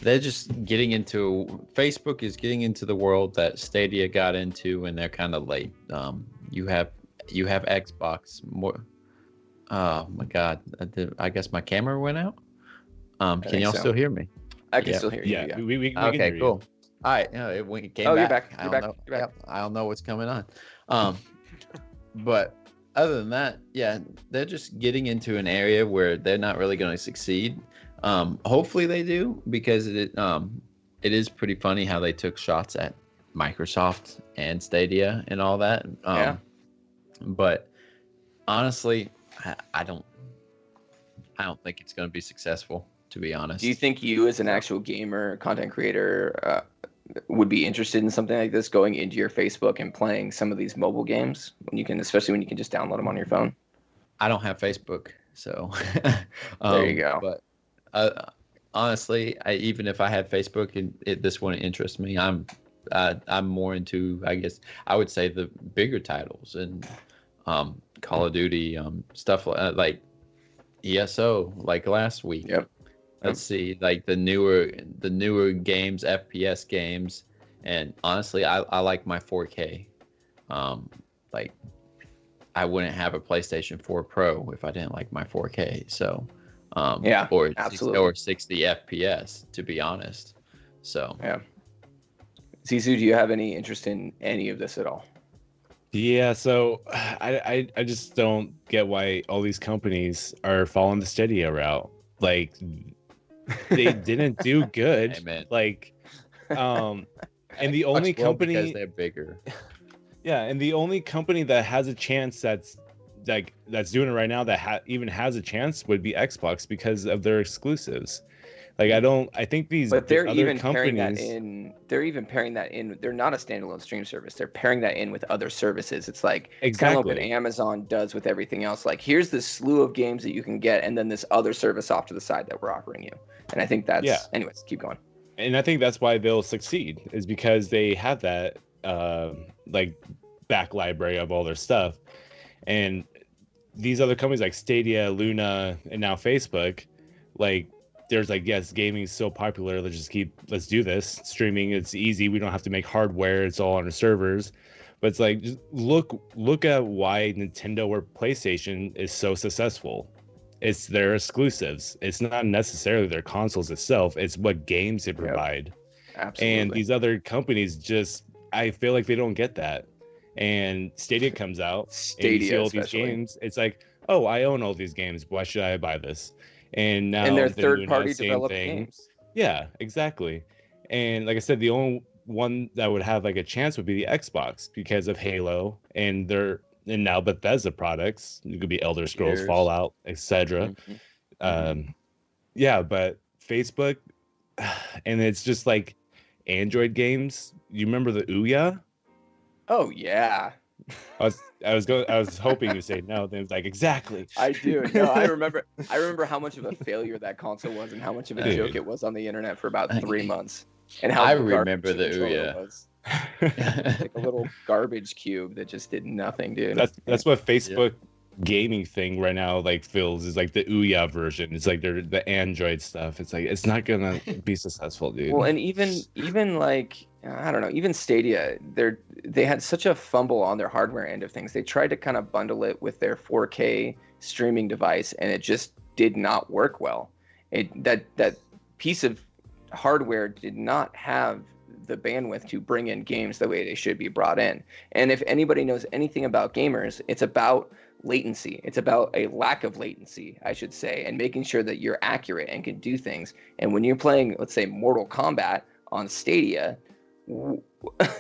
They're just getting into Facebook is getting into the world that Stadia got into, and they're kind of late. You have Xbox more. Oh my God! I guess my camera went out. Can y'all still hear me? I can still hear you. Yeah, we okay, can hear cool. You. All right, it came back. You're back. You're back. I don't know what's coming on. But other than that, yeah, they're just getting into an area where they're not really going to succeed. Hopefully they do, because it is pretty funny how they took shots at Microsoft and Stadia and all that. But honestly, I don't think it's going to be successful, to be honest. Do you think you, as an actual gamer, content creator, would be interested in something like this, going into your Facebook and playing some of these mobile games especially when you can just download them on your phone? I don't have Facebook, so there you go. But honestly, even if I had Facebook and this wouldn't interest me, I'm more into, I guess I would say, the bigger titles and Call of Duty, stuff like ESO, like last week. Yep. Let's see, like the newer games, FPS games, and honestly, I like my 4K. Like I wouldn't have a PlayStation 4 Pro if I didn't like my 4K. So or absolutely. or 60 FPS, to be honest. So yeah. Zizou, do you have any interest in any of this at all? Yeah, so I just don't get why all these companies are following the Stadia route. Like they didn't do good. Amen. Like and the only company, because they're bigger. Yeah, and the only company that has a chance that's doing it right now that even has a chance would be Xbox, because of their exclusives. Like I think these, but they're other even companies, pairing that in. They're even pairing that in. They're not a standalone stream service. They're pairing that in with other services. It's like kind of what Amazon does with everything else. Like, here's this slew of games that you can get, and then this other service off to the side that we're offering you. And I think that's anyways. Keep going. And I think that's why they'll succeed, is because they have that like back library of all their stuff. And these other companies like Stadia, Luna, and now Facebook, like, there's like, yes, gaming is so popular, let's do this. Streaming, it's easy. We don't have to make hardware. It's all on our servers. But it's like, just look at why Nintendo or PlayStation is so successful. It's their exclusives. It's not necessarily their consoles itself. It's what games they provide. Yep. Absolutely. And these other companies just, I feel like they don't get that. And Stadia comes out, and you see all these games. It's like, oh, I own all these games. Why should I buy this? And now they're third-party developed games. Yeah, exactly. And like I said, the only one that would have like a chance would be the Xbox, because of Halo and now Bethesda products. It could be Elder Scrolls, Fallout, etc. Yeah, but Facebook, and it's just like Android games. You remember the Ouya? Oh yeah. I was hoping you say no. Then it's like exactly. I do. No, I remember how much of a failure that console was and how much of a Dude. joke it was on the internet for about 3 months. And how I garbage remember the controller Ouya. was. Like a little garbage cube that just did nothing, dude. That's what Facebook gaming thing right now like feels is like the Ouya version. It's like they're the Android stuff. It's like it's not gonna be successful, dude. Well, and even like I don't know, even Stadia, they had such a fumble on their hardware end of things. They tried to kind of bundle it with their 4K streaming device, and it just did not work well. That piece of hardware did not have the bandwidth to bring in games the way they should be brought in. And if anybody knows anything about gamers, it's about latency. It's about a lack of latency, I should say, and making sure that you're accurate and can do things. And when you're playing, let's say, Mortal Kombat on Stadia,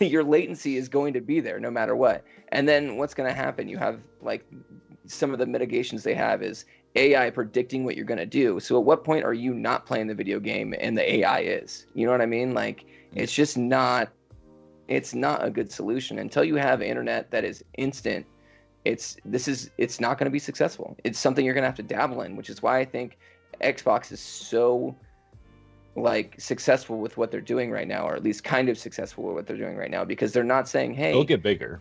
your latency is going to be there no matter what. And then what's going to happen? You have like some of the mitigations they have is AI predicting what you're going to do. So at what point are you not playing the video game and the AI is? You know what I mean? Like it's just not a good solution until you have internet that is instant. It's not going to be successful. It's something you're going to have to dabble in, which is why I think Xbox is so like successful with what they're doing right now, or at least kind of successful with what they're doing right now, because they're not saying, hey, it'll get bigger.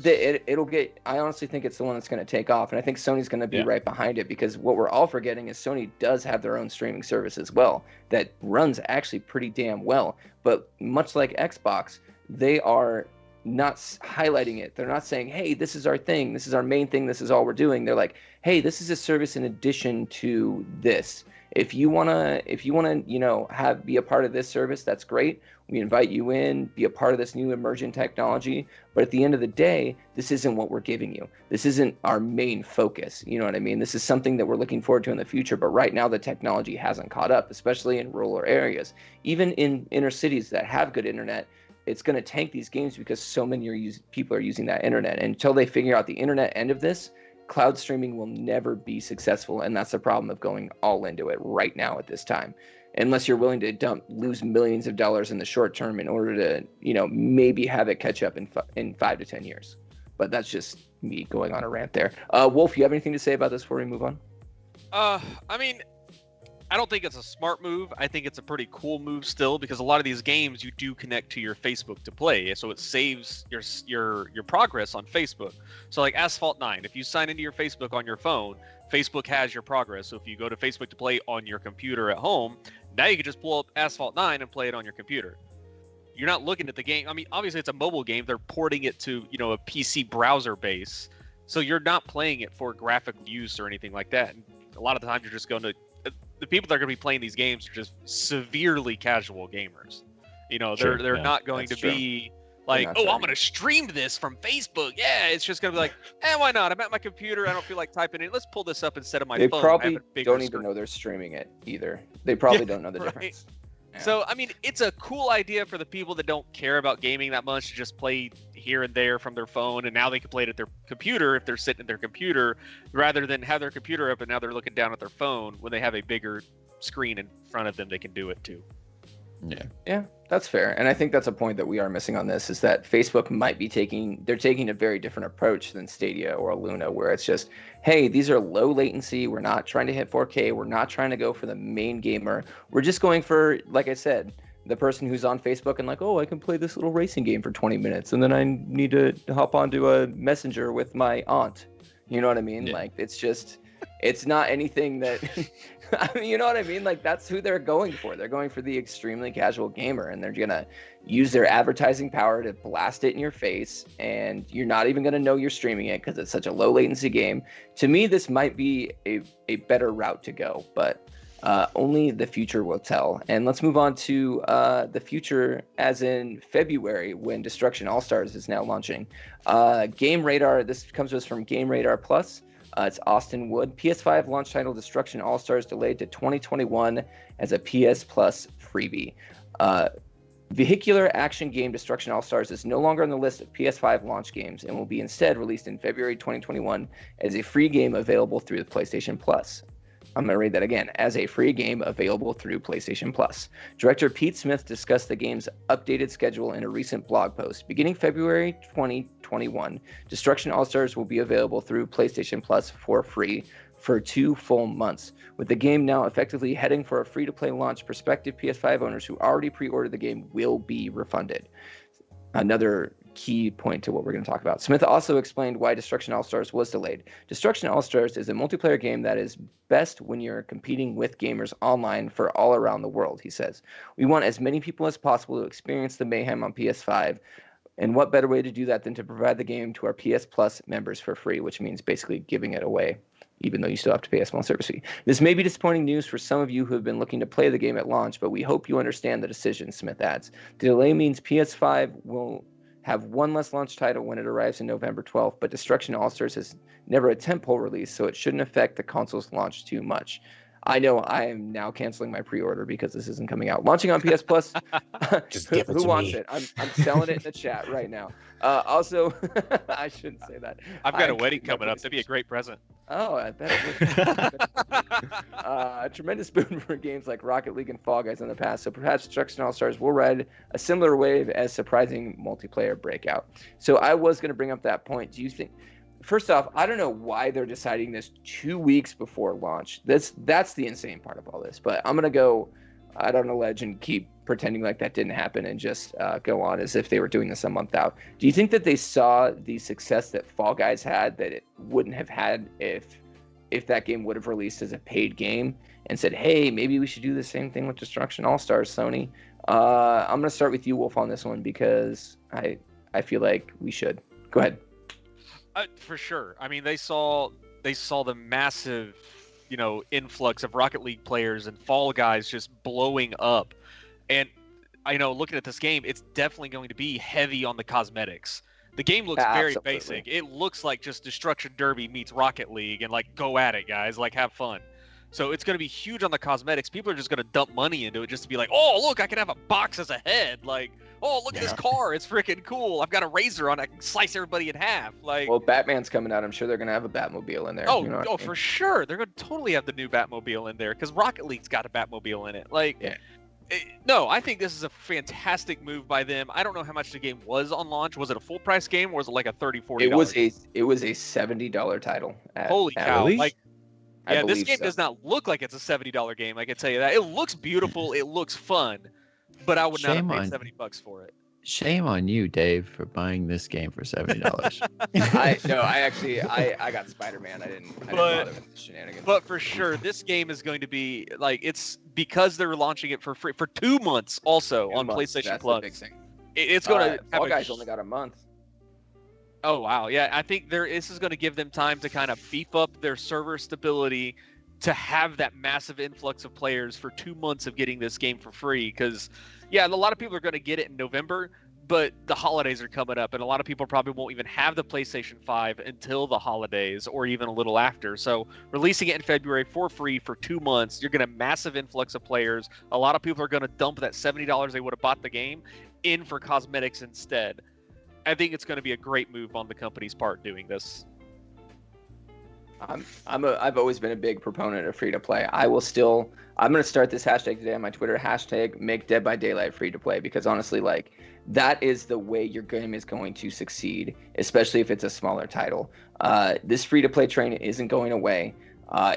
It'll get. I honestly think it's the one that's going to take off, and I think Sony's going to be right behind it, because what we're all forgetting is Sony does have their own streaming service as well that runs actually pretty damn well. But much like Xbox, they are not highlighting it. They're not saying, hey, this is our thing, this is our main thing, this is all we're doing. They're like, hey, this is a service in addition to this. If you wanna, be a part of this service, that's great. We invite you in, be a part of this new emerging technology. But at the end of the day, this isn't what we're giving you. This isn't our main focus. You know what I mean? This is something that we're looking forward to in the future. But right now, the technology hasn't caught up, especially in rural areas. Even in inner cities that have good internet, it's going to tank these games because so many people are using that internet. And until they figure out the internet end of this, cloud streaming will never be successful. And that's the problem of going all into it right now at this time. Unless you're willing to lose millions of dollars in the short term in order to, maybe have it catch up in 5 to 10 years. But that's just me going on a rant there. Wolf, you have anything to say about this before we move on? I mean, I don't think it's a smart move. I think it's a pretty cool move still, because a lot of these games you do connect to your Facebook to play, so it saves your progress on Facebook. So like Asphalt 9, if you sign into your Facebook on your phone, Facebook has your progress. So if you go to Facebook to play on your computer at home, now you can just pull up Asphalt 9 and play it on your computer. You're not looking at the game. I mean, obviously it's a mobile game. They're porting it to, a PC browser base. So you're not playing it for graphic use or anything like that. And a lot of the time you're just going to, the people that are going to be playing these games are just severely casual gamers. They're not going to be like, I'm going to stream this from Facebook. Yeah, it's just going to be like, why not? I'm at my computer. I don't feel like typing it. Let's pull this up instead of my phone. They probably don't even know they're streaming it either. They probably don't know the difference. Yeah. So, I mean, it's a cool idea for the people that don't care about gaming that much to just play here and there from their phone, and now they can play it at their computer if they're sitting at their computer, rather than have their computer up and now they're looking down at their phone. When they have a bigger screen in front of them, they can do it too. Yeah, that's fair. And I think that's a point that we are missing on this, is that Facebook might be taking a very different approach than Stadia or Luna, where it's just, hey, these are low latency. We're not trying to hit 4K. We're not trying to go for the main gamer. We're just going for, like I said, the person who's on Facebook and like, oh, I can play this little racing game for 20 minutes. And then I need to hop onto a messenger with my aunt. You know what I mean? Yeah. Like, it's not anything that, you know what I mean? Like, that's who they're going for. They're going for the extremely casual gamer, and they're going to use their advertising power to blast it in your face, and you're not even going to know you're streaming it because it's such a low latency game. To me, this might be a better route to go, but only the future will tell. And let's move on to the future, as in February, when Destruction Allstars is now launching. Game Radar, this comes to us from Game Radar Plus. It's Austin Wood. PS5 launch title Destruction All-Stars delayed to 2021 as a PS Plus freebie. Vehicular action game Destruction All-Stars is no longer on the list of PS5 launch games and will be instead released in February 2021 as a free game available through the PlayStation Plus. I'm going to read that again. As a free game available through PlayStation Plus. Director Pete Smith discussed the game's updated schedule in a recent blog post. Beginning February 2021, Destruction All-Stars will be available through PlayStation Plus for free for 2 full months. With the game now effectively heading for a free-to-play launch, prospective PS5 owners who already pre-ordered the game will be refunded. Another key point to what we're going to talk about. Smith also explained why Destruction All-Stars was delayed. Destruction All-Stars is a multiplayer game that is best when you're competing with gamers online for all around the world, he says. We want as many people as possible to experience the mayhem on PS5, and what better way to do that than to provide the game to our PS Plus members for free, which means basically giving it away, even though you still have to pay a small service fee. This may be disappointing news for some of you who have been looking to play the game at launch, but we hope you understand the decision, Smith adds. The delay means PS5 will have one less launch title when it arrives in November 12th, but Destruction All-Stars is never a tentpole release, so it shouldn't affect the console's launch too much. I know I am now canceling my pre-order because this isn't coming out. Launching on PS Plus. Just give it to who wants me. it? I'm selling it in the chat right now. Also, I shouldn't say that. I've got a wedding coming up. That'd be a great present. Oh, I bet it would. A tremendous boon for games like Rocket League and Fall Guys in the past, so perhaps Destruction All-Stars will ride a similar wave as surprising multiplayer breakout. So I was going to bring up that point. Do you think... First off, I don't know why they're deciding this 2 weeks before launch. That's the insane part of all this. But I'm going to go out on a ledge and keep pretending like that didn't happen and just go on as if they were doing this a month out. Do you think that they saw the success that Fall Guys had that it wouldn't have had if that game would have released as a paid game and said, hey, maybe we should do the same thing with Destruction All-Stars, Sony? I'm going to start with you, Wolf, on this one because I feel like we should. Go ahead. For sure. I mean, they saw the massive, influx of Rocket League players and Fall Guys just blowing up. And I know, looking at this game, it's definitely going to be heavy on the cosmetics. The game looks very basic. It looks like just Destruction Derby meets Rocket League and like, go at it, guys, like have fun. So it's going to be huge on the cosmetics. People are just going to dump money into it just to be like, oh, look, I can have a box as a head. Like, oh, look at this car. It's freaking cool. I've got a razor on it. I can slice everybody in half. Like, well, Batman's coming out. I'm sure they're going to have a Batmobile in there. Oh, you know what I mean? For sure. They're going to totally have the new Batmobile in there because Rocket League's got a Batmobile in it. Like, yeah. No, I think this is a fantastic move by them. I don't know how much the game was on launch. Was it a full price game or was it like a $30, $40? It was a $70 title. Holy cow. release? Like, yeah, this game so. does not look like it's a $70 game. I can tell you that. It looks beautiful. It looks fun, but I would not have paid $70 for it. Shame on you, Dave, for buying this game for $70. I got Spider-Man. I didn't bother with the shenanigans. But for sure, this game is going to be like, it's because they're launching it for free for 2 months also on PlayStation Plus. That's the big thing. It's going to have Fall Guys only got a month. Oh wow, yeah. I think this is going to give them time to kind of beef up their server stability to have that massive influx of players for 2 months of getting this game for free. Because yeah, a lot of people are going to get it in November, but the holidays are coming up, and a lot of people probably won't even have the PlayStation 5 until the holidays or even a little after. So releasing it in February for free for 2 months, you're going to have massive influx of players. A lot of people are going to dump that $70 they would have bought the game in for cosmetics instead. I think it's going to be a great move on the company's part doing this. I've always been a big proponent of free to play. I'm going to start this hashtag today on my Twitter, hashtag make Dead by Daylight free to play, because honestly, like, that is the way your game is going to succeed, especially if it's a smaller title. This free to play train isn't going away.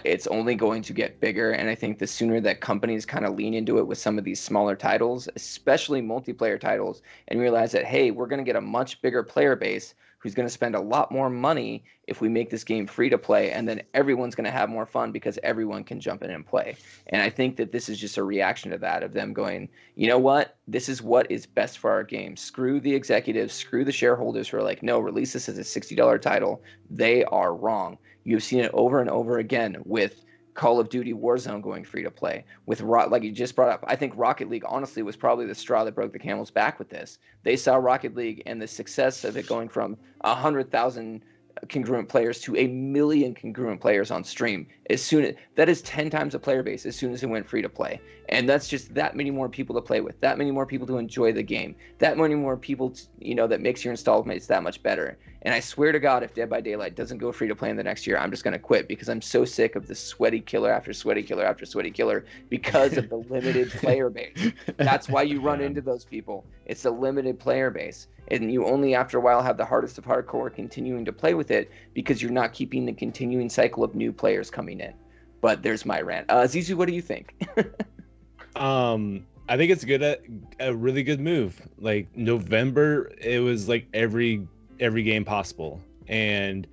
It's only going to get bigger, and I think the sooner that companies kind of lean into it with some of these smaller titles, especially multiplayer titles, and realize that, hey, we're going to get a much bigger player base who's going to spend a lot more money if we make this game free to play, and then everyone's going to have more fun because everyone can jump in and play. And I think that this is just a reaction to that, of them going, you know what, this is what is best for our game. Screw the executives, screw the shareholders who are like, no, release this as a $60 title. They are wrong. You've seen it over and over again with Call of Duty Warzone going free to play. With like you just brought up, I think Rocket League honestly was probably the straw that broke the camel's back with this. They saw Rocket League and the success of it going from 100,000 congruent players to 1 million congruent players on stream. That is 10 times the player base as soon as it went free to play. And that's just that many more people to play with, that many more people to enjoy the game, that many more people that makes your install mates that much better. And I swear to God, if Dead by Daylight doesn't go free to play in the next year, I'm just going to quit because I'm so sick of the sweaty killer after sweaty killer after sweaty killer because of the limited player base. That's why you run into those people. It's a limited player base. And you only, after a while, have the hardest of hardcore continuing to play with it because you're not keeping the continuing cycle of new players coming in. But there's my rant. Zizu, what do you think? I think it's a really good move. Like November, it was like every game possible, and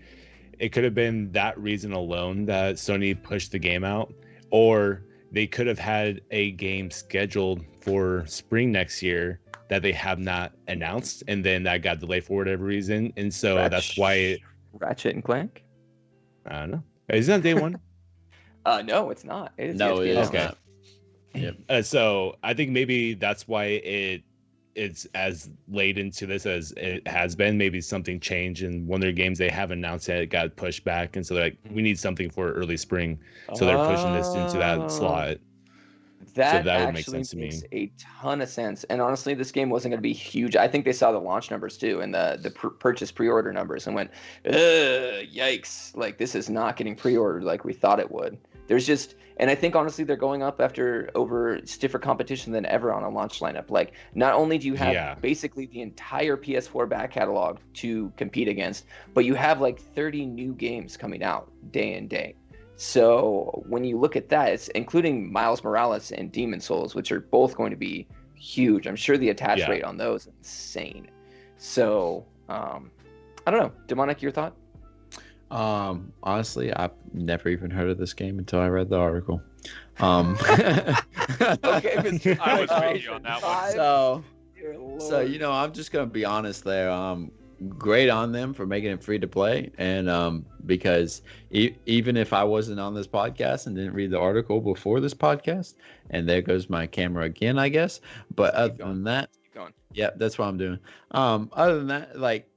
it could have been that reason alone that Sony pushed the game out, or they could have had a game scheduled for spring next year that they have not announced, and then that got delayed for whatever reason, and so that's why Ratchet and Clank. I don't know. Is it on day one? No, it's not. It is okay. Yep. So I think maybe that's why it's as late into this as it has been. Maybe something changed in one of their games they have announced that it got pushed back, and so they're like, we need something for early spring, so they're pushing this into that slot. That would make sense to me. Makes a ton of sense. And honestly, this game wasn't going to be huge. I think they saw the launch numbers too and the purchase pre-order numbers and went, yikes! Like this is not getting pre-ordered like we thought it would. And I think honestly they're going up over stiffer competition than ever on a launch lineup. Like not only do you have basically the entire PS4 back catalog to compete against, but you have like 30 new games coming out day and day. So when you look at that, it's including Miles Morales and Demon Souls, which are both going to be huge. I'm sure the attach rate on those is insane. So I don't know. Demonic, your thought? Honestly, I've never even heard of this game until I read the article. Okay, I was with you on that one. So I'm just gonna be honest there. Great on them for making it free to play, and because even if I wasn't on this podcast and didn't read the article before this podcast, and there goes my camera again, I guess. But other than that, that's what I'm doing. Other than that, like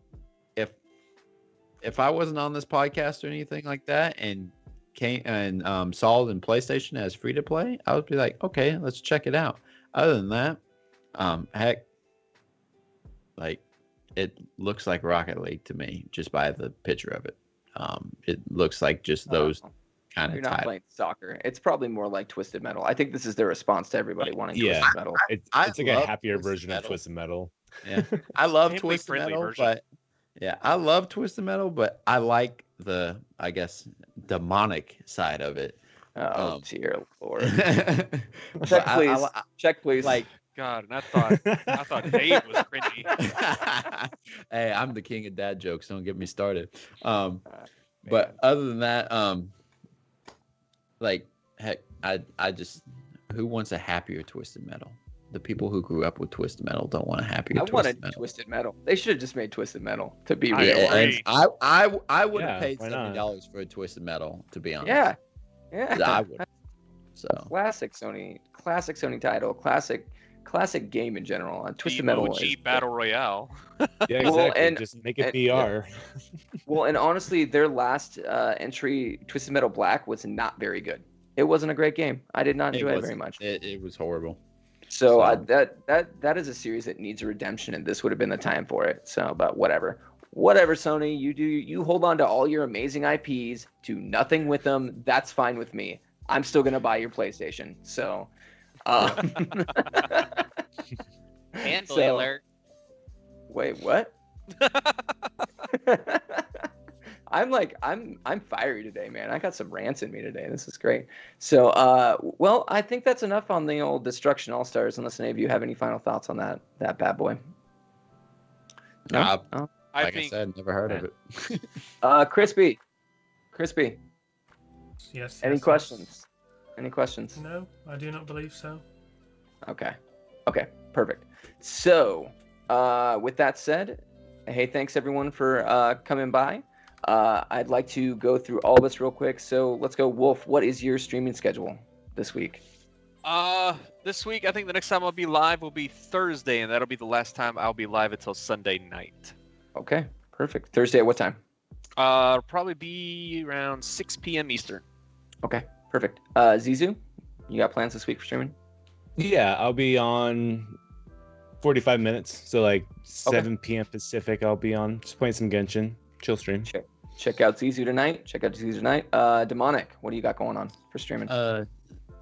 if I wasn't on this podcast or anything like that and saw it in PlayStation as free to play, I would be like, okay, let's check it out. Other than that, heck, like it looks like Rocket League to me just by the picture of it. It looks like just those kind of. You're not playing soccer. It's probably more like Twisted Metal. I think this is their response to everybody wanting Twisted Metal. It's like a happier version of Twisted Metal. Yeah, I love Twisted Metal, but. Yeah, I love Twisted Metal, but I like the, I guess, demonic side of it. Oh, dear Lord. Check, please. Check, please. Like, God, and I thought Dave was cringy. Hey, I'm the king of dad jokes. Don't get me started. But other than that, like, heck, I just, who wants a happier Twisted Metal? The people who grew up with Twisted Metal don't want a happier Twisted Metal. Twisted Metal. They should have just made Twisted Metal, to be real. I would have paid $70 for a Twisted Metal, to be honest. Yeah. I would. So classic Sony title, classic game in general. Twisted Metal OG Battle Royale. Yeah, exactly. Well, and just make it VR. Well, and honestly, their last entry, Twisted Metal Black, was not very good. It wasn't a great game. I did not enjoy it very much. It was horrible. So that is a series that needs a redemption, and this would have been the time for it. So, but whatever, Sony, you hold on to all your amazing IPs, do nothing with them. That's fine with me. I'm still gonna buy your PlayStation. So, Fanboy alert. Wait, what? I'm fiery today, man. I got some rants in me today. This is great. So, well, I think that's enough on the old Destruction All-Stars, unless any of you have any final thoughts on that bad boy. No? I said, never heard of it. Crispy. Yes. Any questions? Any questions? No, I do not believe so. Okay, perfect. So, with that said, hey, thanks everyone for coming by. I'd like to go through all of this real quick. So let's go. Wolf, what is your streaming schedule this week? This week, I think the next time I'll be live will be Thursday, and that'll be the last time I'll be live until Sunday night. Okay, perfect. Thursday at what time? It'll probably be around 6 p.m. Eastern. Okay, perfect. Zizu, you got plans this week for streaming? Yeah, I'll be on 45 minutes. So like 7 p.m. Pacific, I'll be on just playing some Genshin. chill stream. Check out Zizu tonight. Demonic, what do you got going on for streaming?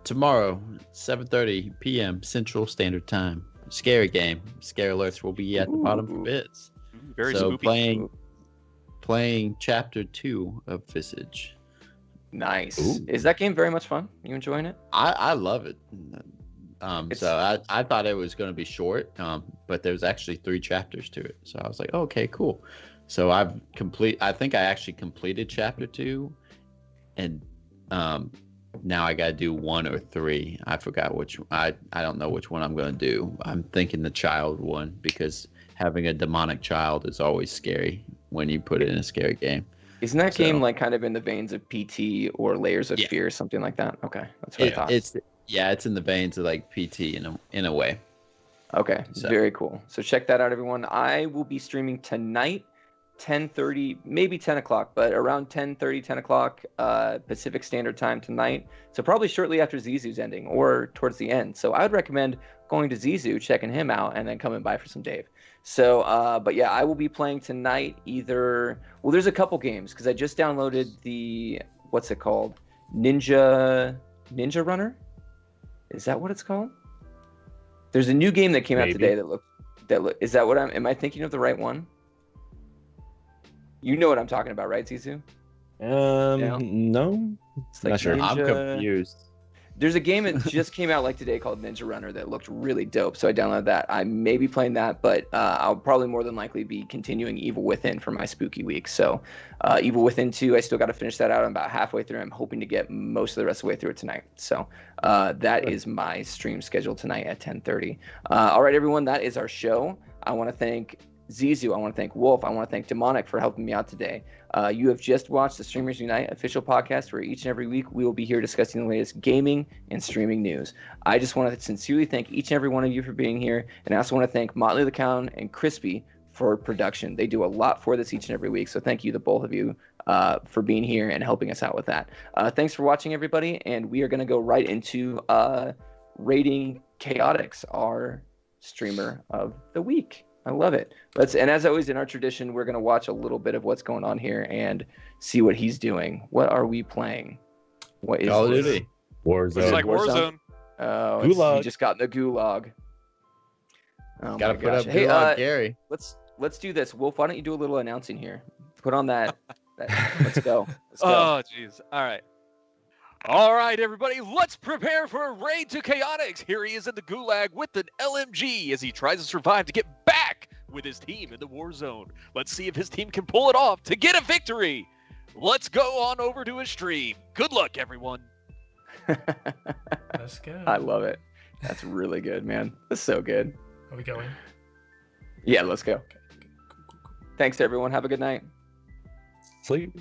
Tomorrow, 7:30 p.m. Central Standard Time. Scary game. Scare alerts will be at the bottom for bits. Very so spooky. playing Chapter 2 of Visage. Nice. Ooh. Is that game very much fun? You enjoying it? I love it. So I thought it was going to be short, but there's actually 3 chapters to it. So I was like, okay, cool. So I think I actually completed Chapter 2, and now I got to do 1 or 3. I forgot which. I don't know which one I'm going to do. I'm thinking the child one, because having a demonic child is always scary when you put it in a scary game. Isn't that game like kind of in the veins of PT or Layers of Fear, something like that? Okay, that's what I thought. It's in the veins of like PT in a way. Okay, very cool. So check that out, everyone. I will be streaming tonight, 10:30, maybe 10 o'clock, but around 10:30, 10 o'clock Pacific Standard Time tonight. So probably shortly after Zizu's ending or towards the end. So I would recommend going to Zizu, checking him out, and then coming by for some Dave. So, but yeah, I will be playing tonight there's a couple games, because I just downloaded what's it called? Ninja Runner? Is that what it's called? There's a new game that came out today is that what am I thinking of the right one? You know what I'm talking about, right, Zizu? No. It's like not sure. I'm confused. There's a game that just came out like today called Ninja Runner that looked really dope, so I downloaded that. I may be playing that, but I'll probably more than likely be continuing Evil Within for my spooky week. So Evil Within 2, I still got to finish that out. I'm about halfway through. I'm hoping to get most of the rest of the way through it tonight. So that is my stream schedule tonight at 10:30. All right, everyone, that is our show. I want to thank Zizu, I want to thank Wolf, I want to thank Demonic for helping me out today. You have just watched the Streamers Unite official podcast, where each and every week we will be here discussing the latest gaming and streaming news. I just want to sincerely thank each and every one of you for being here, and I also want to thank Motley the Clown and Crispy for production. They do a lot for this each and every week, so thank you, the both of you, for being here and helping us out with that. Thanks for watching, everybody, and we are going to go right into rating Chaotix, our streamer of the week. I love it. And as always, in our tradition, we're going to watch a little bit of what's going on here and see what he's doing. What are we playing? What is Call of Duty? Warzone. It's like Warzone. Oh, he just got in the gulag. Oh, gotta put up hey, gulag, Gary. Let's do this. Wolf, why don't you do a little announcing here? Put on that. Let's go. Oh, jeez. All right, everybody, let's prepare for a raid to Chaotix. Here he is in the gulag with an LMG as he tries to survive to get back with his team in the war zone. Let's see if his team can pull it off to get a victory. Let's go on over to his stream. Good luck, everyone. Let's go. I love it. That's really good, man. That's so good. Are we going? Yeah, let's go. Okay. Cool. Thanks, everyone. Have a good night. Sleep.